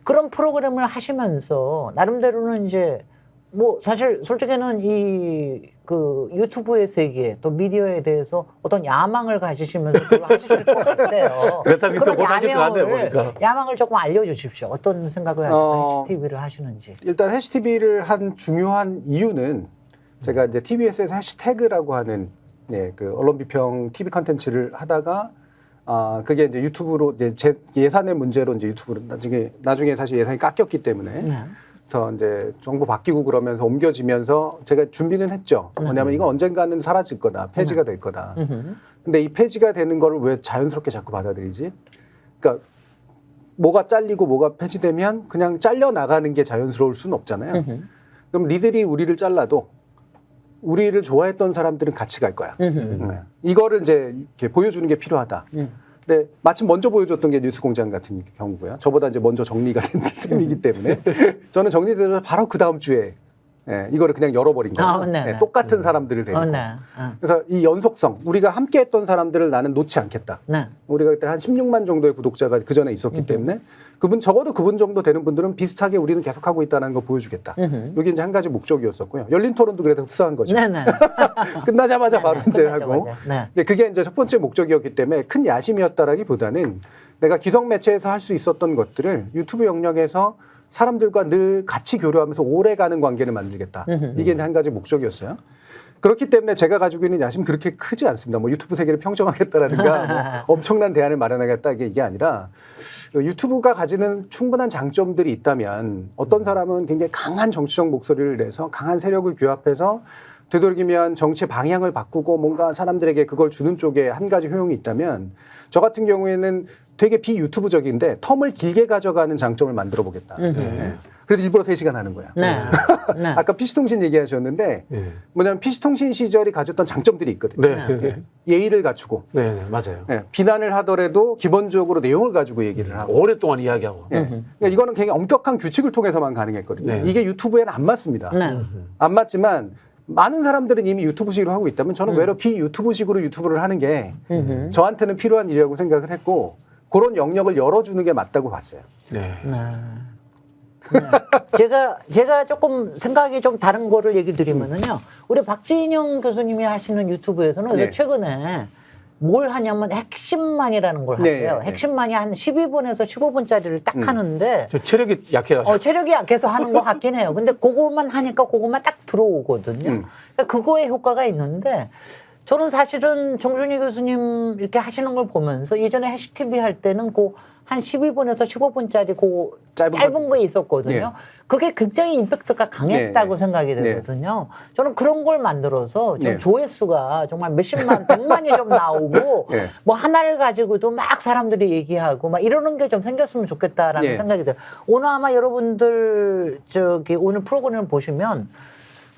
그런 프로그램을 하시면서 나름대로는 이제 뭐 사실 솔직히는 그 유튜브의 세계 또 미디어에 대해서 어떤 야망을 가지시면서 그걸 하실 것 같아요. 메타 비평 못 하실 것 같네요, 보니까. 야망을 조금 알려주십시오. 어떤 생각을 가지고 해시TV를 하시는지. 일단 해시TV를 한 중요한 이유는 제가 이제 TBS에서 해시태그라고 하는 그 언론 비평 TV 컨텐츠를 하다가 그게 이제 유튜브로 이제 제 예산의 문제로 이제 유튜브로 나중에 사실 예산이 깎였기 때문에 그래서 이제 정부 바뀌고 그러면서 옮겨지면서 제가 준비는 했죠. 뭐냐면 이건 언젠가는 사라질 거다, 폐지가 될 거다. 근데 이 폐지가 되는 거를 왜 자연스럽게 자꾸 받아들이지? 그러니까 뭐가 잘리고 뭐가 폐지되면 그냥 잘려 나가는 게 자연스러울 수는 없잖아요. 그럼 니들이 우리를 잘라도 우리를 좋아했던 사람들은 같이 갈 거야. 이거를 이제 이렇게 보여주는 게 필요하다. 근데 마침 먼저 보여줬던 게 뉴스공장 같은 경우고요. 저보다 이제 먼저 정리가 된 셈이기 때문에 저는 정리되면 바로 그 다음 주에 예, 이거를 그냥 열어버린 거예요. 네, 네. 예, 똑같은 사람들을 데리고. 네. 그래서 이 연속성, 우리가 함께 했던 사람들을 나는 놓지 않겠다. 네. 우리가 그때 한 16만 정도의 구독자가 그 전에 있었기 때문에 적어도 그분 정도 되는 분들은 비슷하게 우리는 계속하고 있다는 거 보여주겠다. 이게 이제 한 가지 목적이었었고요. 열린 토론도 그래서 흡사한 거죠. 네네. 끝나자마자 바로 이제 하고. 네. 근데 그게 이제 첫 번째 목적이었기 때문에 큰 야심이었다라기보다는 내가 기성 매체에서 할 수 있었던 것들을 유튜브 영역에서 사람들과 늘 같이 교류하면서 오래가는 관계를 만들겠다. 이게 이제 한 가지 목적이었어요. 그렇기 때문에 제가 가지고 있는 야심 그렇게 크지 않습니다. 뭐 유튜브 세계를 평정하겠다라든가 뭐 엄청난 대안을 마련하겠다 이게 아니라 유튜브가 가지는 충분한 장점들이 있다면 어떤 사람은 굉장히 강한 정치적 목소리를 내서 강한 세력을 규합해서 되도록이면 정치의 방향을 바꾸고 뭔가 사람들에게 그걸 주는 쪽에 한 가지 효용이 있다면 저 같은 경우에는 되게 비유튜브적인데 텀을 길게 가져가는 장점을 만들어 보겠다. 네. 그래서 일부러 3시간 하는 거야. 네. 네. 아까 PC통신 얘기하셨는데 뭐냐면 PC통신 시절이 가졌던 장점들이 있거든요. 네. 예의를 갖추고 네, 맞아요. 비난을 하더라도 기본적으로 내용을 가지고 얘기를 하고 오랫동안 이야기하고. 그러니까 이거는 굉장히 엄격한 규칙을 통해서만 가능했거든요. 네. 이게 유튜브에는 안 맞습니다. 네. 안 맞지만 많은 사람들은 이미 유튜브식으로 하고 있다면 저는 외로 비유튜브식으로 유튜브를 하는 게 저한테는 필요한 일이라고 생각을 했고 그런 영역을 열어주는 게 맞다고 봤어요. 네. 제가 조금 생각이 좀 다른 거를 얘기 드리면은요. 우리 박진영 교수님이 하시는 유튜브에서는 네. 최근에 뭘 하냐면 핵심만이라는 걸 네. 하세요. 핵심만이 한 12분에서 15분짜리를 딱 하는데 저 체력이 약해가지고. 체력이 약해서 하는 것 같긴 해요. 근데 그것만 하니까 그것만 딱 들어오거든요. 그러니까 그거에 효과가 있는데 저는 사실은 정준희 교수님 이렇게 하시는 걸 보면서 예전에 해시TV 할 때는 한 12분에서 15분짜리 짧은 거에 있었거든요. 네. 그게 굉장히 임팩트가 강했다고 네. 생각이 네. 되거든요. 저는 그런 걸 만들어서 좀 네. 조회수가 정말 몇십만, 100만이 좀 나오고 네. 뭐 하나를 가지고도 막 사람들이 얘기하고 막 이러는 게 좀 생겼으면 좋겠다라는 네. 생각이 들어요. 오늘 아마 여러분들 오늘 프로그램을 보시면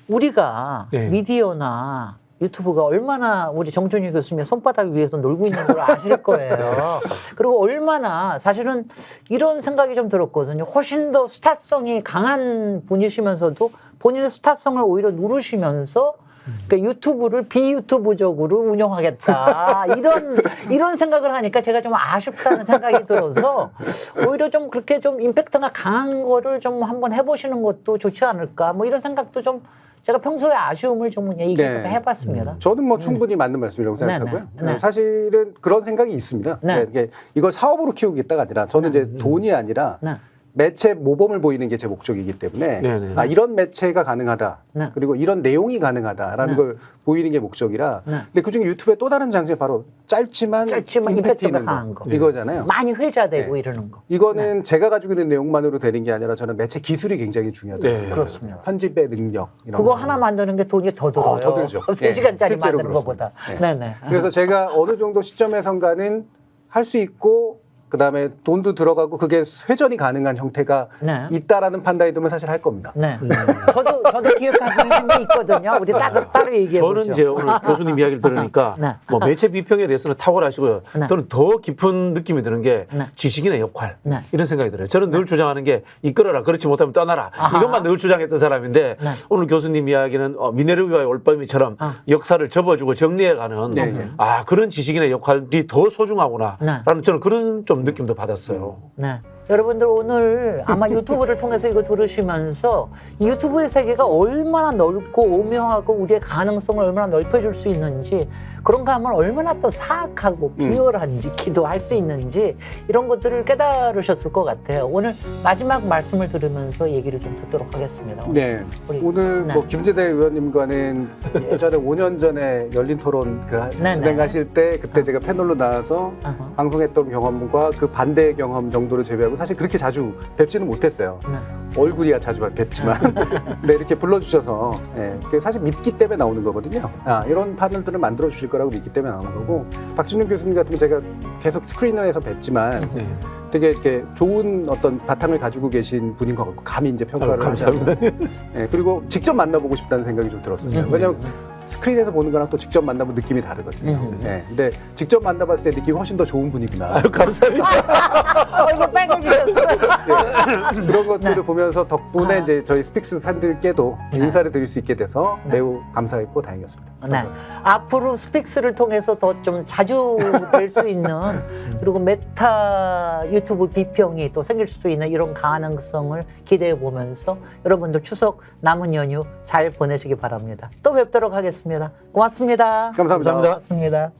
우리가 네. 미디어나 유튜브가 얼마나 우리 정준희 교수님의 손바닥 위에서 놀고 있는 걸 아실 거예요. 그리고 얼마나 사실은 이런 생각이 좀 들었거든요. 훨씬 더 스타성이 강한 분이시면서도 본인의 스타성을 오히려 누르시면서 그러니까 유튜브를 비유튜브적으로 운영하겠다. 이런 생각을 하니까 제가 좀 아쉽다는 생각이 들어서 오히려 좀 그렇게 좀 임팩트가 강한 거를 좀 한번 해보시는 것도 좋지 않을까. 뭐 이런 생각도 좀 제가 평소에 아쉬움을 좀 해봤습니다. 저는 뭐 충분히 맞는 말씀이라고 생각하고요. 네. 사실은 그런 생각이 있습니다. 네. 이게 이걸 사업으로 키우겠다가 아니라 저는 이제 돈이 아니라 네. 매체 모범을 보이는 게 제 목적이기 때문에 네네. 이런 매체가 가능하다. 네. 그리고 이런 내용이 가능하다라는 네. 걸 보이는 게 목적이라. 네. 근데 그중에 유튜브의 또 다른 장점이 바로 짧지만 임팩트 임팩트가 있는 강한 거. 거. 이거잖아요. 많이 회자되고 이러는 거. 이거는 제가 가지고 있는 내용만으로 되는 게 아니라 저는 매체 기술이 굉장히 중요하다고 네. 생각해요. 그렇습니다. 편집의 능력 이런 그거 거. 하나 만드는 게 돈이 더 들어요. 더 들죠. 3시간짜리 실제로 만드는 그렇습니다. 것보다. 네. 네네. 그래서 제가 어느 정도 시점에선가는 할 수 있고 그다음에 돈도 들어가고 그게 회전이 가능한 형태가 네. 있다라는 판단이 들면 사실 할 겁니다. 네. 저도 기억하고 있는 게 있거든요. 우리 따로 얘기해 보죠. 저는 이제 오늘 교수님 이야기를 들으니까 네. 뭐 매체 비평에 대해서는 탁월하시고요. 네. 저는 더 깊은 느낌이 드는 게 네. 지식인의 역할 네. 이런 생각이 들어요. 저는 늘 주장하는 게 이끌어라 그렇지 못하면 떠나라 아하. 이것만 늘 주장했던 사람인데 네. 오늘 교수님 이야기는 미네르바의 올빼미처럼 역사를 접어주고 정리해가는 네, 네. 그런 지식인의 역할이 더 소중하구나라는 네. 저는 그런 좀 느낌도 받았어요. 네. 여러분들 오늘 아마 유튜브를 통해서 이거 들으시면서 이 유튜브의 세계가 얼마나 넓고 오묘하고 우리의 가능성을 얼마나 넓혀줄 수 있는지 그런가 하면 얼마나 또 사악하고 비열한지 기도할 수 있는지 이런 것들을 깨달으셨을 것 같아요. 오늘 마지막 말씀을 들으면서 얘기를 좀 듣도록 하겠습니다. 네. 오늘 네. 뭐 김재대 의원님과는 예전에 5년 전에 열린 토론 네, 진행하실 때 그때 제가 패널로 나와서 아하. 방송했던 경험과 그 반대의 경험 정도로 제외하고 사실 그렇게 자주 뵙지는 못했어요. 네. 얼굴이야 자주 뵙지만 네, 이렇게 불러주셔서 그게 사실 믿기 때문에 나오는 거거든요. 이런 패널들을 만들어 주실 거라고 믿기 때문에 나오는 거고 박진영 교수님 같은 경 제가 계속 스크린에서 뵀지만 네. 되게 이렇게 좋은 어떤 바탕을 가지고 계신 분인 것 같고 감히 이제 평가를 감사합니다. 하자면. 그리고 직접 만나보고 싶다는 생각이 좀 들었었어요. 왜냐하면 스크린에서 보는 거랑 또 직접 만나면 느낌이 다르거든요. 네, 근데 직접 만나봤을 때 느낌이 훨씬 더 좋은 분이구나. 아유, 감사합니다. 얼굴 빨개지셨어. 네, 그런 것들을 보면서 덕분에 이제 저희 스픽스 팬들께도 인사를 드릴 수 있게 돼서 매우 감사했고 다행이었습니다. 네. 앞으로 스픽스를 통해서 더 좀 자주 뵐 수 있는 그리고 메타 유튜브 비평이 또 생길 수 있는 이런 가능성을 기대해 보면서 여러분들 추석 남은 연휴 잘 보내시기 바랍니다. 또 뵙도록 하겠습니다. 고맙습니다. 감사합니다. 고맙습니다.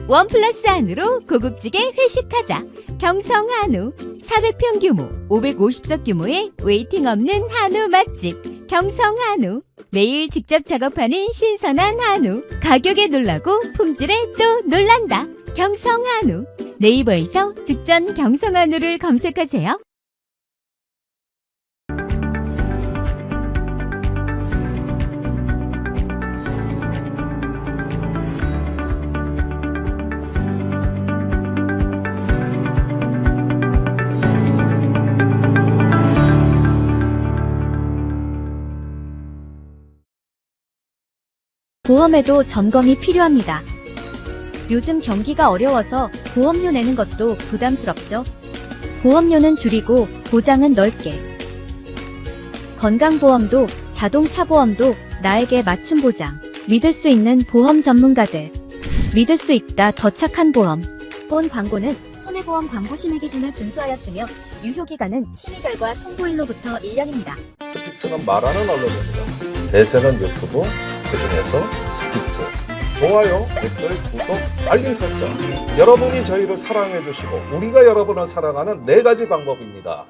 원 플러스 안으로 고급지게 회식하자. 경성 한우 400평 규모 550석 규모의 웨이팅 없는 한우 맛집 경성 한우. 매일 직접 작업하는 신선한 한우. 가격에 놀라고 품질에 또 놀란다. 경성 한우. 네이버에서 직전 경성 한우를 검색하세요. 보험에도 점검이 필요합니다. 요즘 경기가 어려워서 보험료 내는 것도 부담스럽죠. 보험료는 줄이고 보장은 넓게. 건강보험도 자동차 보험도 나에게 맞춤 보장. 믿을 수 있는 보험 전문가들. 믿을 수 있다 더 착한 보험. 본 광고는 손해보험 광고 심의 기준을 준수하였으며 유효기간은 심의 결과 통보일로부터 1년입니다. 스픽스는 말하는 언론입니다. 대세는 유튜브, 그중에서 스픽스. 좋아요, 댓글, 구독, 알림 설정. 여러분이 저희를 사랑해 주시고 우리가 여러분을 사랑하는 4가지 방법입니다.